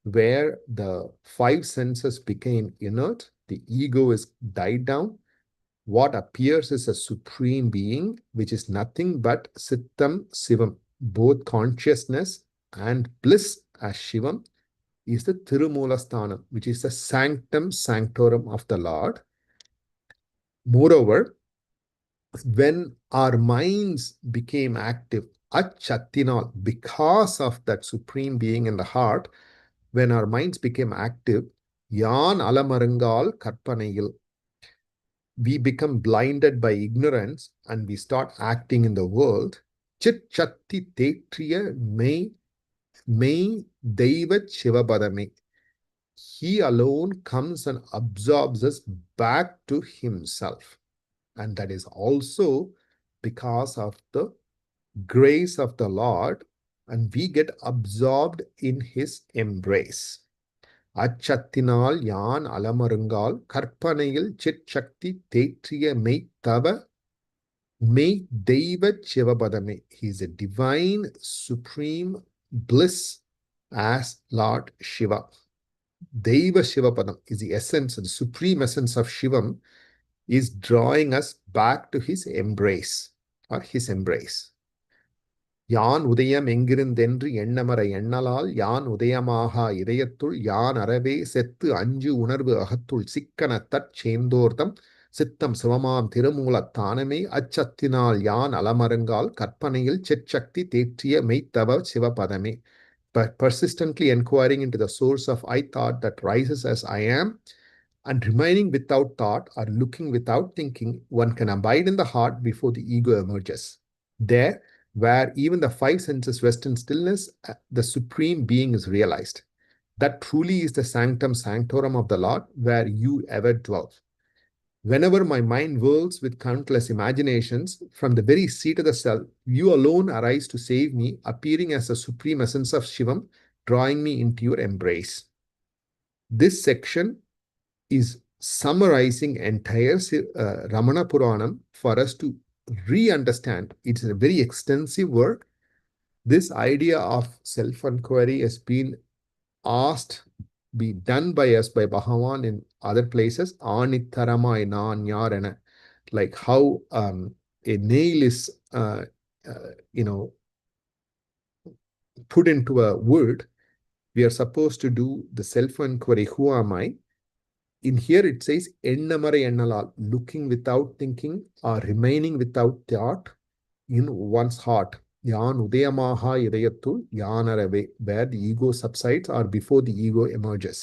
where the five senses became inert, the ego is died down. What appears is a supreme being, which is nothing but Sittam Sivam. Both consciousness and bliss as Shivam is the Tirumulasthanam, which is the sanctum sanctorum of the Lord. Moreover, when our minds became active, Achattinal, because of that supreme being in the heart, when our minds became active, Yan Alamarangal Karpanayil, we become blinded by ignorance and we start acting in the world. Chit Chatti Tetriya May Deva Shivapadame. He alone comes and absorbs us back to himself. And that is also because of the grace of the Lord, and we get absorbed in his embrace. Achattinal yan alamarungal karpanayil chit shakti tetriya me tava me deva chivapadame. He is a divine supreme bliss as Lord Shiva. Deva Shivapadam is the essence, the supreme essence of Shivam, is drawing us back to his embrace or his embrace. Yan udayam engirundendru ennamara ennalal yan udayamaha idayathul yan arave settu anju unarvu ahathul sikkana tat chendortam sittam sivamam tirumulatthaname achattinal yan alamarangal karpanayil chitshakti tetriya meitava sivapadame. But persistently inquiring into the source of I thought that rises as I am, and remaining without thought or looking without thinking, one can abide in the heart before the ego emerges. There, where even the five senses rest in stillness, the supreme being is realized. That truly is the sanctum sanctorum of the Lord, where you ever dwell. Whenever my mind whirls with countless imaginations, from the very seat of the self, you alone arise to save me, appearing as the supreme essence of Shivam, drawing me into your embrace. This section is summarizing entire Ramana Puranam for us to re-understand. It's a very extensive work. This idea of self-inquiry has been asked, be done by us, by Bhagavan in other places. Anitharamai naan yarana, like how a nail is put into a word, we are supposed to do the self-inquiry, who am I? In here it says, Ennamare ennalal, looking without thinking or remaining without thought in one's heart. Yan udayamaha idayatul yanarave, where the ego subsides or before the ego emerges.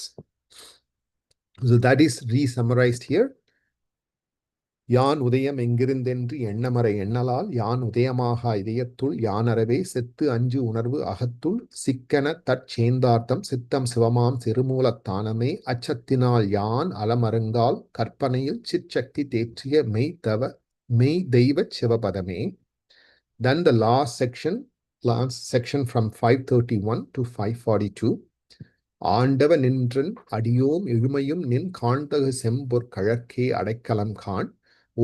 So that is re-summarized here. யான் உதயம் எங்கிருந்தென்று எண்ணமறை எண்ணலால் யான் உதயமாக இதயத்துள் யானறவே செத்து அஞ்சு உணர்வு அகத்துள் சிக்கன தற்சேந்தார்த்தம் சித்தம் சிவமாம் சிறுமூலத்தானமே அச்சத்தினால் யான் அலமருங்கால் கற்பனையில் சிற்சக்தி தேற்றிய மெய் தெய்வ சிவபதமே. Then the last section from 531 to 542. ஆண்டவ நின்றன் அடியோம் எழுமையும் நின் காண்டகு செம்பொற் கழற்கே அடைக்கலம் காண்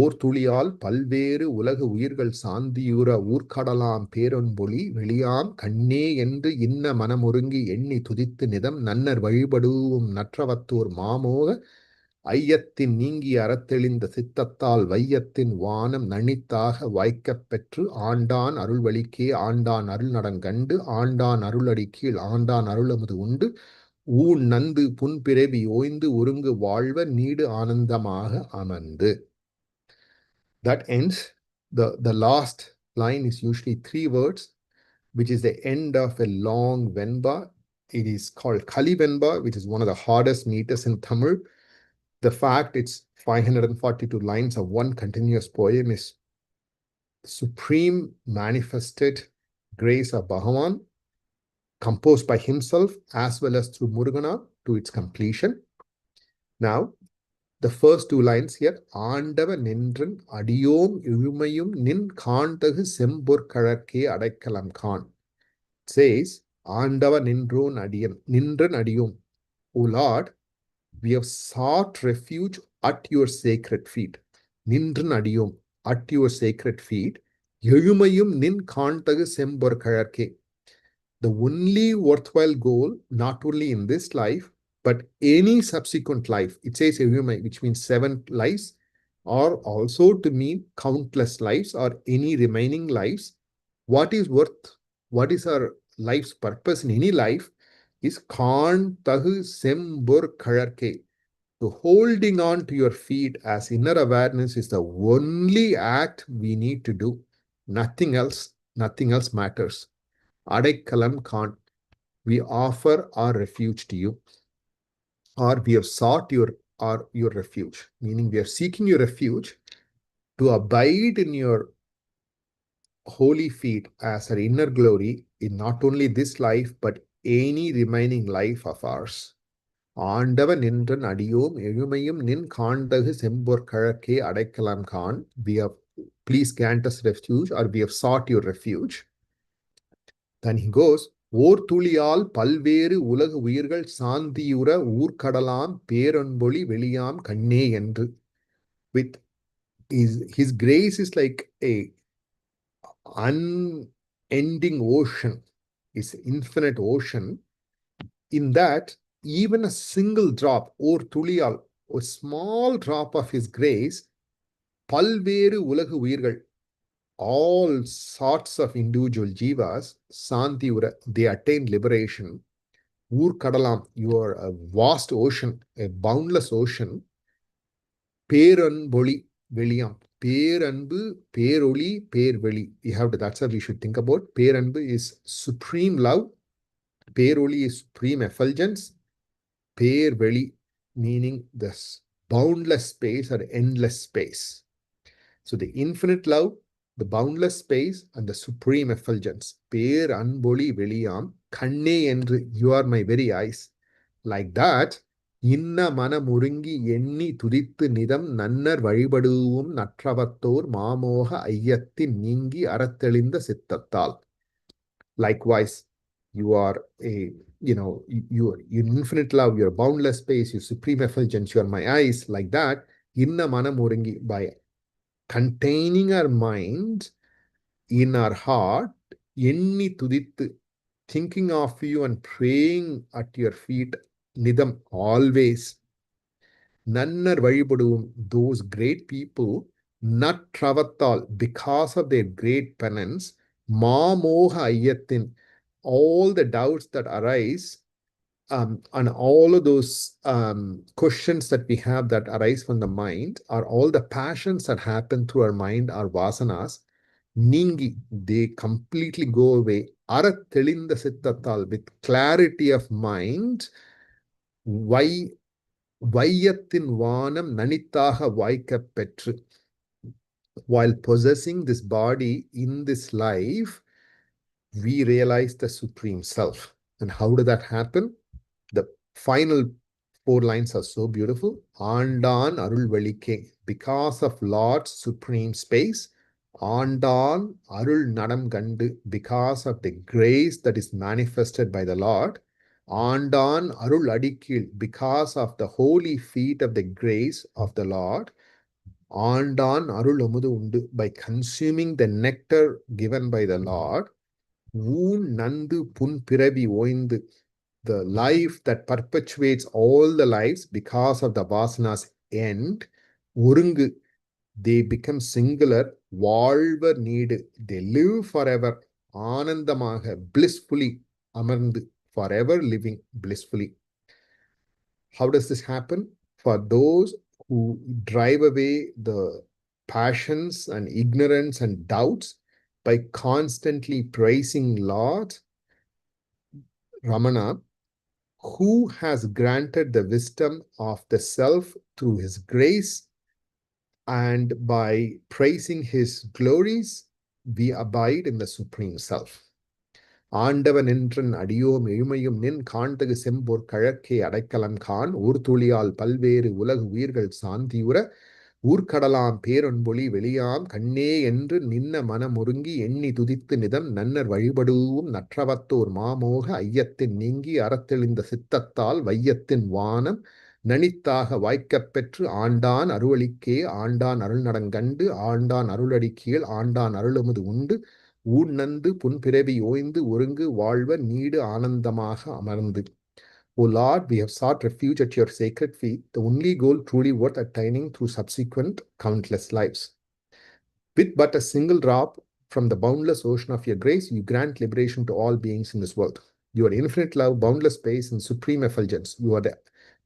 ஓர் துளியால் பல்வேறு உலகு உயிர்கள் சாந்தியுற ஊர்க்கடலாம் பேரொன்பொழி வெளியாம் கண்ணே என்று இன்ன மனமுருங்கி எண்ணி துதித்து நிதம் நன்னர் வழிபடுவும் நற்றவத்தோர் மாமோக ஐயத்தின் நீங்கி அறத்தெளிந்த சித்தத்தால் வையத்தின் வானம் நனித்தாக வாய்க்கப் பெற்று ஆண்டான் அருள்வழிக்கே ஆண்டான் அருள் நடங்கண்டு ஆண்டான் அருளடி கீழ் ஆண்டான் அருளமுது உண்டு ஊன் நந்து புன்பிறவி ஓய்ந்து ஒருங்கு வாழ்வ நீடு ஆனந்தமாக அமர்ந்து. That ends. The last line is usually 3 words, which is the end of a long Venba. It is called Kali Venba, which is one of the hardest meters in Tamil. The fact it's 542 lines of one continuous poem is supreme manifested grace of Bhagavan, composed by himself as well as through Muruganar to its completion. Now, the first 2 lines here, ஆண்டவ நின்றன் அடியோம் எழுமையும் நின் காண்டகு செம்பொற் கழற்கே அடைக்கலம் காண், says, ஆண்டவ நின்றன் அடியோம். O Lord, we have sought refuge at your sacred feet. நின்றன் அடியோம், at your sacred feet. எழுமையும் நின் காண்டகு செம்பொற் கழற்கே. The only worthwhile goal, not only in this life, but any subsequent life. It says Evumai, which means 7 lives, or also to mean countless lives or any remaining lives. What is our life's purpose in any life is Khan Tahu Sembur Kalarke. So holding on to your feet as inner awareness is the only act we need to do. Nothing else matters. Adekalam Khan, we offer our refuge to you. Or we have sought your refuge, meaning we are seeking your refuge to abide in your holy feet as our inner glory in not only this life, but any remaining life of ours. ஆண்டவ நின்றன் அடியோம் எழுமையும் நின் காண்டகு செம்பொற் கழற்கே அடைக்கலம் காண். We have, please grant us refuge, or we have sought your refuge. Then he goes, ஓர் துளியால் பல்வேறு உலகு உயிர்கள் சாந்தியுற ஊர்க்கடலாம் பேரொன்பொழி வெளியாம் கண்ணே என்று. With his grace is like a unending ocean, is infinite ocean, in that even a single drop, or tuliyal, a small drop of his grace, palveru ulagu uyirgal, all sorts of individual jivas, santhiura, they attain liberation. Ur kadalam, you are a vast ocean, a boundless ocean. Peranboli veliyam, peranbu, peroli, perveli. That's how we should think about. Peranbu is supreme love. Peroli is supreme effulgence. Perveli, meaning this boundless space or endless space. So the infinite love, the boundless space, and the supreme effulgence. Per anboli veliyam, kanne endru, you are my very eyes. Like that, inna mana murungi enni tudittu nidam nannar vazhibaduvum natravattor mamoha ayyattin நீங்கி அறத்தெளிந்த சித்தத்தால். Likewise, you are you infinite love, your boundless space, your supreme effulgence, you are my eyes. Like that, inna mana murungi, by containing our mind in our heart, enni tudittu, thinking of you and praying at your feet, nidam, always. Nannar vazhibaduvum, those great people, natravattal, because of their great penance, Mamoha ayyatin, all the doubts that arise, and all of those questions that we have that arise from the mind, are all the passions that happen through our mind, our vasanas, ningi, they completely go away. Arattelinda sittatal, with clarity of mind, vai வையத்தின் வானம் நனித்தாக வாய்க்கப் பெற்று. While possessing this body in this life, we realize the Supreme Self. And how did that happen? The final 4 lines are so beautiful. Aandan Arul Velike, because of Lord's supreme space. Aandan Arul Nadam Gandu, because of the grace that is manifested by the Lord. Aandan Arul Adikil, because of the holy feet of the grace of the Lord. Aandan Arul Amudu Undu, by consuming the nectar given by the Lord. Woon Nandu Pun Piravi Oindu, the life that perpetuates all the lives because of the vasanas end. Urungu, they become singular. வாழ்வர் நீடு, they live forever. ஆனந்தமாக, blissfully அமர்ந்து, forever living blissfully. How does this happen? For those who drive away the passions and ignorance and doubts by constantly praising Lord Ramana, who has granted the wisdom of the self through his grace, and by praising his glories, we abide in the Supreme Self. ஆண்டவன் என்றன் அடியோம் எழுமையும் நின் காண்டகு செம்போர் கழக்கே அடைக்கலம் கான் ஊர்துளியால் பல்வேறு உலகு உயிர்கள் சாந்தியுற ஊர்க்கடலாம் பேரொன்பொழி வெளியாம் கண்ணே என்று நின்ன மனமுருங்கி எண்ணி துதித்து நிதம் நன்னர் வழிபடுவும் நற்றவத்தோர் மாமோக ஐயத்தின் நீங்கி அறத்தெளிந்த சித்தத்தால் வையத்தின் வானம் நனித்தாக வாய்க்கப் பெற்று ஆண்டான் அருளளிக்கே ஆண்டான் அருள்நடங்கண்டு ஆண்டான் அருளடிக்கீழ் ஆண்டான் அருளமுது உண்டு ஊன்னந்து புன்பிறவி ஓய்ந்து ஒருங்கு வாழ்வ நீடு ஆனந்தமாக அமர்ந்து. O Lord, we have sought refuge at your sacred feet, the only goal truly worth attaining through subsequent countless lives. With but a single drop from the boundless ocean of your grace, you grant liberation to all beings in this world. Your infinite love, boundless space, and supreme effulgence, you are the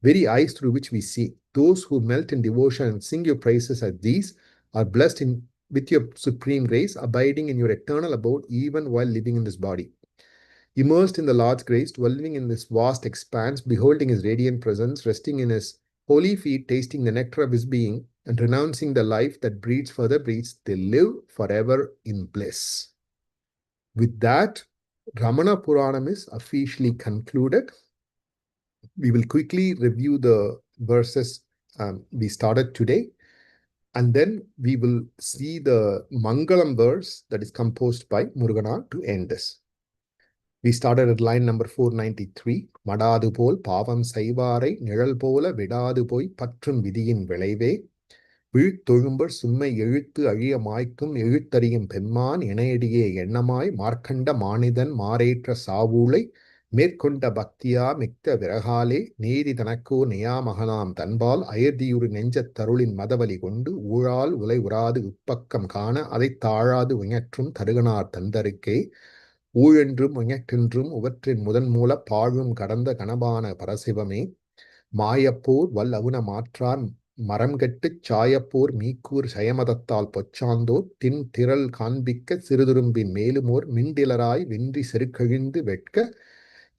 very eyes through which we see. Those who melt in devotion and sing your praises as these are blessed with your supreme grace, abiding in your eternal abode even while living in this body. Immersed in the Lord's grace, dwelling in this vast expanse, beholding his radiant presence, resting in his holy feet, tasting the nectar of his being, and renouncing the life that breeds further breeds, they live forever in bliss. With that, Ramana Puranam is officially concluded. We will quickly review the verses we started today, and then we will see the Mangalam verse that is composed by Muruganar to end this. We started at line number 493. மடாது போல் பாவம் செய்வாரை நிழல் போல விடாது போய் பற்றும் விதியின் விளைவே விழுத்தொழும்பர் சும்மை எழுத்து அழிய மாய்க்கும் எழுத்தறியும் பெம்மான் இணையடியே எண்ணமாய் மார்க்கண்ட மானிதன் மாறேற்ற சாவூளை மேற்கொண்ட பக்தியா மிக்க விரகாலே நீதி தனக்கோ நியாமகனாம் தன்பால் அயர்தியுறு நெஞ்சத் தருளின் மதவலி கொண்டு ஊழால் உலை உறாது உட்பக்கம் காண அதை தாழாது உயற்றும் தருகனார் தந்தருக்கே ஊழென்றும் உயற்றென்றும் உவற்றின் முதன்மூல பாழும் கடந்த கணபான பரசிவமே மாயப்போர் வல்லவுன மாற்றார் மரம்கெட்டுச் சாயப்போர் மீக்கூர் சயமதத்தால் பொச்சாந்தோர் தின் திரள் காண்பிக்க சிறுதுரும்பின் மேலுமோர் மிண்டிலராய் வென்றி செருக்கழிந்து வெட்க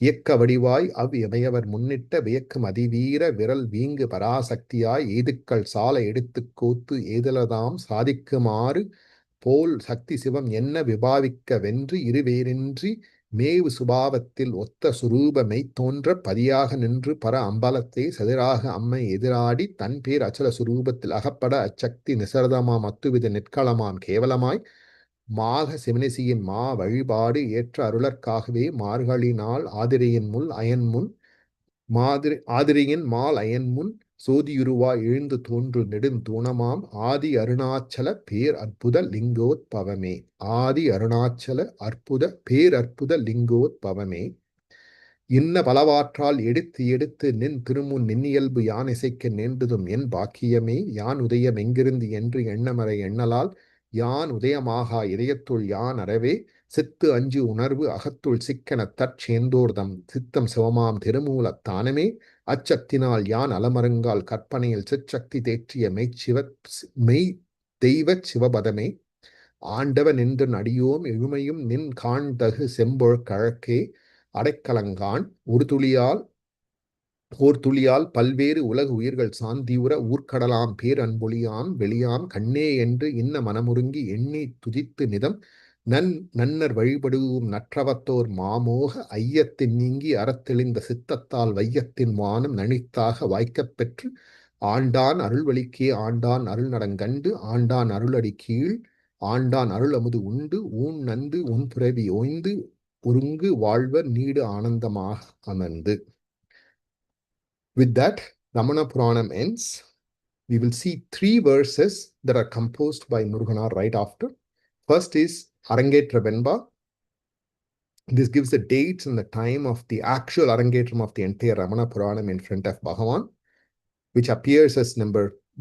இயக்க வடிவாய் இமையவர் முன்னிட்ட வியக்கும் அதிவீர விரல் வீங்கு பராசக்தியாய் ஏதுக்கள் சால எடுத்துக் கோத்து ஏதலதாம் சாதிக்குமாறு போல் சக்தி சிவம் என்ன விபாவிக்க வென்று இருவேரின்றி மேவு சுபாவத்தில் ஒத்த சுரூபமை தோன்ற பதியாக நின்று பர அம்பலத்தை சதிராக அம்மை எதிராடி தன் பேர் அச்சல சுரூபத்தில் அகப்பட அச்சக்தி நிசரதமாம் அத்துவித நெற்களமாம் கேவலமாய் மாக சிவனிசியின் மா வழிபாடு ஏற்ற அருளற்காகவே மார்கழினால் ஆதிரையின் முள் அயன்முன் ஆதிரையின் மால் அயன்முன் சோதியுருவாய் எழுந்து தோன்று நெடுந்தூணமாம் ஆதி அருணாச்சல பேர் அற்புத லிங்கோத்பவமே. ஆதி அருணாச்சல அற்புத பேரற்புத லிங்கோத்பவமே. இன்ன பலவாற்றால் எடுத்து எடுத்து நின் திருமுன் நின்னியல்பு யான் இசைக்க நேர்ந்ததும் என் பாக்கியமே. யான் உதயம் எங்கிருந்து என்று எண்ணமறை எண்ணலால் யான் உதயமாகா இதயத்துள் யான் அறவே சித்து அஞ்சு உணர்வு அகத்துள் சிக்கன தற்சேந்தோர்தம் சித்தம் சிவமாம் திருமூலத் தானமே அச்சத்தினால் யான் அலமருங்கால் கற்பனையில் சிற்சக்தி தேற்றிய மெய் தெய்வச் சிவபதமே ஆண்டவன் நின்று அடியோம் எழுமையும் நின் காண்தகு செம்பொழ் கழக்கே அடைக்கலங்கான் ஓர் துளியால் பல்வேறு உலகு உயிர்கள் சாந்தியுற ஊர்க்கடலாம் பேரன்பொழியாம் வெளியாம் கண்ணே என்று இன்ன மனமுருங்கி எண்ணி துதித்து நிதம் நன்னர் வழிபடுவும் நற்றவத்தோர் மாமோக ஐயத்தின் நீங்கி அறத்தெளிந்த சித்தத்தால் வையத்தின் வானம் நனித்தாக வாய்க்கப் பெற்று ஆண்டான் அருள்வழிக்கே ஆண்டான் அருள் நடங்கண்டு ஆண்டான் அருளடி கீழ் ஆண்டான் அருள் அமுது உண்டு ஊன் நந்து உன் புரவி ஓய்ந்து ஒருங்கு வாழ்வர் நீடு ஆனந்தமாக அமர்ந்து. With that, Ramana Puranam ends. We will see 3 verses that are composed by Muruganar right after. First is Arangetra Venba. This gives the dates and the time of the actual Arangetram of the entire Ramana Puranam in front of Bhagavan, which appears as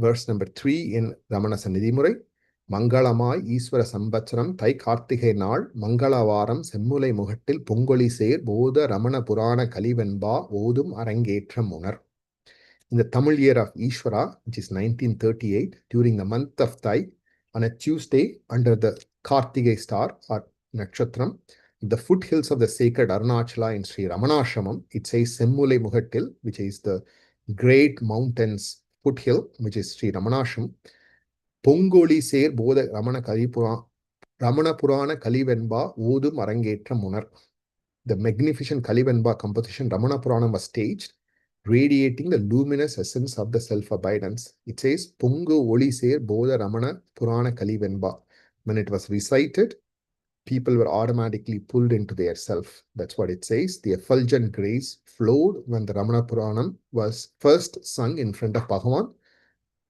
verse number 3 in Ramana Sannidhimurai. மங்களமாய் ஈஸ்வர சம்பத்சரம் தை கார்த்திகை நாள் மங்களவாரம் செம்முலை முகட்டில் பொங்கொலி சேர் போத ரமண புராண கலிவெண்பா ஓதும் அரங்கேற்றம் உணர். In the Tamil year of Ishvara, which is 1938, during the month of Thai, on a Tuesday under the Kartigai star or Nakshatram, the foothills of the sacred Arunachala in Sri Ramanashramam, it says Semmulai Mugattil, which is the great mountains foothill, which is Sri Ramanashram. பொங்கொலி சேர் போத ரமண புராண கலிவெண்பா ஓதும் அரங்கேற்றம் உணர். The magnificent Kalivenba composition Ramana Puranam was staged, radiating the luminous essence of the self-abidance. It says, Pungu Oli Ser Bodha Ramana Purana Kalivenba. When it was recited, people were automatically pulled into their self. That's what it says. The effulgent grace flowed when the Ramana Puranam was first sung in front of Bhagavan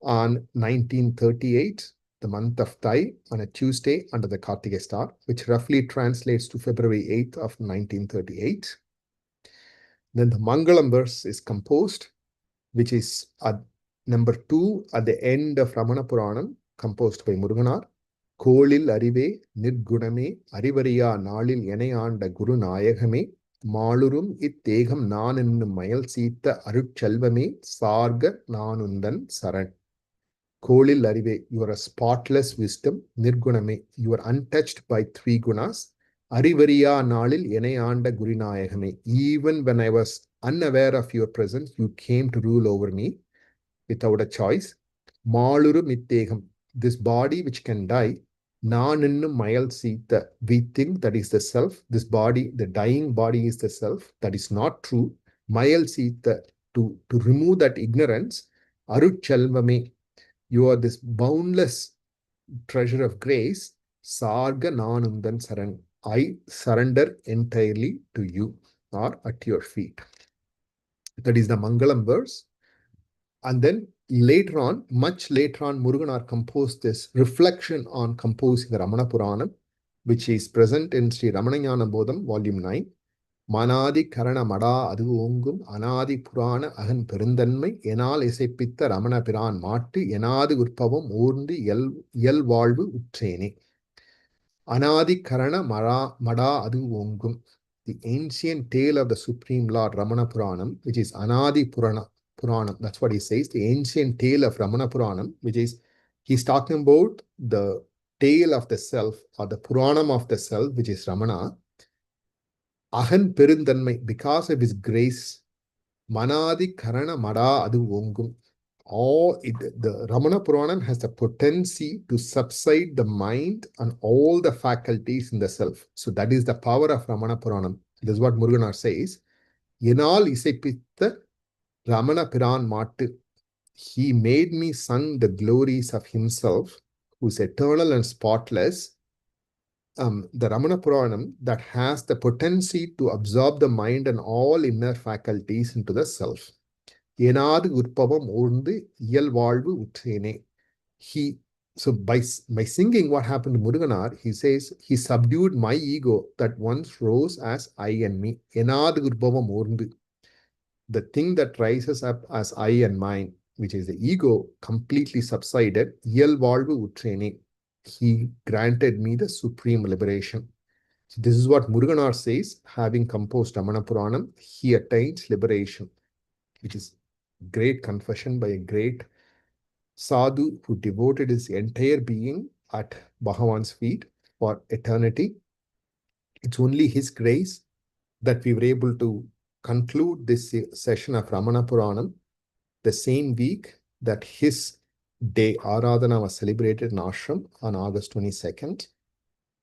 on 1938, the month of Thai, on a Tuesday under the Kartigai star, which roughly translates to February 8th of 1938. Then the Mangalam verse is composed, which is at number 2 at the end of Ramana Puranam, composed by Muruganar. Kolil Arive Nirguname Arivariya Nalil Yenayanda Guru Nayagame Malurum Itegam Nan Ennum Mayal Sita Aruchelvame Sarga Nanundan Saran. Kolil Arive, you are a spotless wisdom. Nirguname, you are untouched by 3 gunas. Arivariya Nalil Yenayanda Gurinayagame. Even when I was unaware of your presence, you came to rule over me without a choice. Maluru Mittegam, this body which can die. Naninu Mayal Sita, we think that is the self. This body, the dying body is the self. That is not true. Mayal Sita, to remove that ignorance. Aruchelvame, you are this boundless treasure of grace. Sarga Nanundan Saran. I surrender entirely to you or at your feet. That is the Mangalam verse. And then later on, much later on, Muruganar composed this reflection on composing the Ramana Puranam, which is present in Sri Ramana Bodham, volume 9. மனாதி கரண மடா அது ஓங்கும் அனாதி புராண அகன் பெருந்தன்மை எனால் இசைப்பித்த ரமண பிரான் மாட்டு எனாது உற்பவம் ஊர்ந்து இயல்வாழ்வு உற்றேனே. அனாதி கரண மடா அது ஓங்கும். The ancient tale of the Supreme Lord Ramana Puranam, which is Anadi Puranam. That's what he says. The ancient tale of Ramana Puranam, which is, he's talking about the tale of the self or the Puranam of the self, which is Ramana. Ahan Perundanmai, because of his grace, Manadi Karana Mada Adu Ongum. The Ramana Puranam has the potency to subside the mind and all the faculties in the self. So that is the power of Ramana Puranam. This is what Muruganar says. Yenal Isaipitta Ramana Piran Matu. He made me sung the glories of himself, who is eternal and spotless. The Ramana Puranam that has the potency to absorb the mind and all inner faculties into the self. Yenadu Urpavam Urndi Iyalvalvu Utrene. So by singing what happened to Muruganar, he says he subdued my ego that once rose as I and me. Yenadu Urpavam Urndi. The thing that rises up as I and mine, which is the ego, completely subsided. Iyalvalvu Utrene. He granted me the supreme liberation. So this is what Muruganar says, having composed Ramana Puranam, he attains liberation, which is great confession by a great sadhu who devoted his entire being at Bhagavan's feet for eternity. It's only his grace that we were able to conclude this session of Ramana Puranam the same week that his day Aradhana was celebrated in Ashram on August 22nd.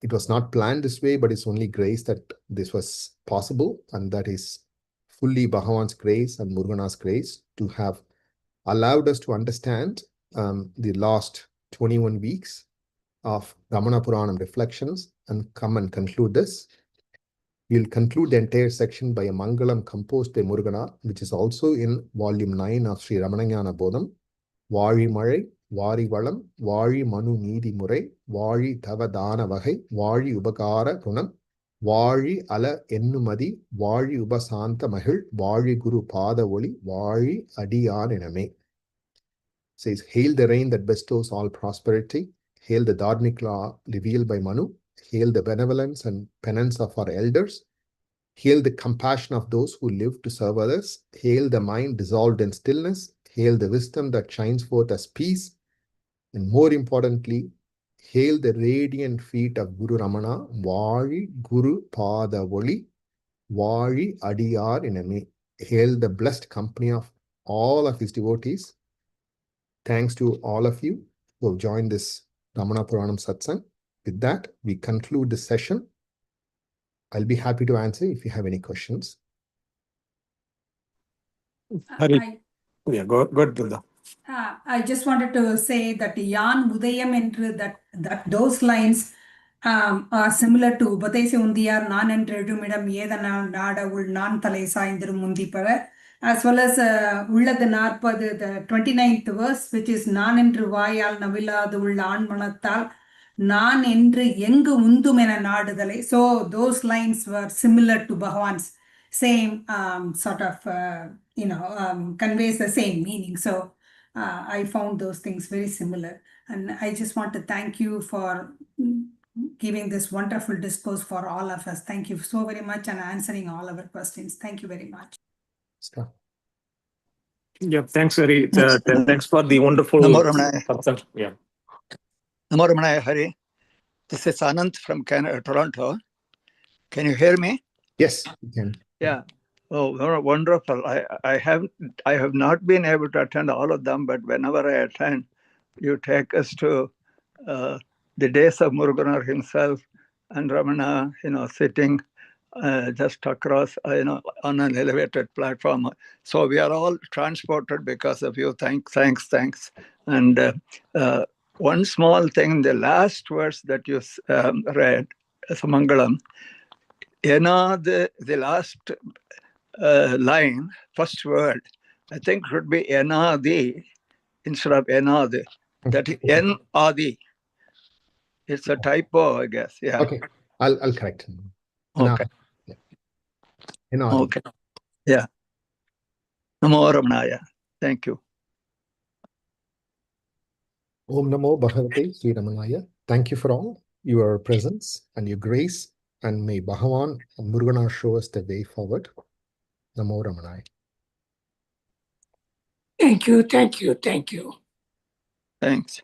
It was not planned this way, but it's only grace that this was possible, and that is fully Bhagavan's grace and Muruganar's grace to have allowed us to understand the last 21 weeks of Ramana Puranam reflections and come and conclude this. We'll conclude the entire section by a Mangalam composed by Muruganar, which is also in volume 9 of Sri Ramana Bodham. Vali Malai, Vari Valam, Vali Manu Needi Murai, Vali Tavadana Vagai, Vali Ubakara Gunam, Vali Ala Ennumadi, Vali Ubasanta Mahil, Vali Guru Pada Voli, Vali Adiyan Ename. Says, hail the rain that bestows all prosperity, hail the Dharmic law revealed by Manu, hail the benevolence and penance of our elders, hail the compassion of those who live to serve others, hail the mind dissolved in stillness, hail the wisdom that shines forth as peace, and more importantly, hail the radiant feet of Guru Ramana, Vali Guru Pada Voli, Vali Adiyar Iname. Hail the blessed company of all of his devotees. Thanks to all of you who have joined this Ramana Puranam Satsang. With that, we conclude this session. I'll be happy to answer if you have any questions. Hari. Yeah, go ahead, Brinda. I just wanted to say that Yan Udayam என்று that those lines are similar to Upadesi Undiyar Nan என்றுமிடம் ஏதனால் நாடவுள் நான் தலை சாய்ந்திரும் முந்திப்பர, as well as உள்ளது 40, the 29th verse, which is நான் என்று வாயால் நவிலாது உள்ள ஆண்மனத்தால் நான் என்று எங்கு உந்தும் என நாடுதலை. So those lines were similar to Bhagavan's same sort of conveys the same meaning. So I found those things very similar, and I just want to thank you for giving this wonderful discourse for all of us. Thank you so very much, and answering all our questions. Thank you very much. Yeah, thanks, Hari. Thanks for the wonderful. Namo Ramana. Yeah. Namo Ramana, Hari. This is Anand from Canada, Toronto. Can you hear me? Yes, you can. Yeah. Oh, wonderful. I have not been able to attend all of them, but whenever I attend, you take us to the days of Muruganar himself and Ramana, sitting just across, on an elevated platform. So we are all transported because of you. Thanks. And one small thing, the last verse that you read, Samangalam, the last line, first word, I think should be Enadi instead of Enadi. That is N-Adi. It's a typo, I guess. Yeah. Okay, I'll correct him. Okay. Enadi. Okay. Yeah. Namo Ramanaya. Thank you. Om Namo Bhagavate Sri Ramanaya. Thank you for all your presence and your grace, and may Bhagavan and Muruganar show us the way forward. Namo Ramanaya. Thank you. Thanks.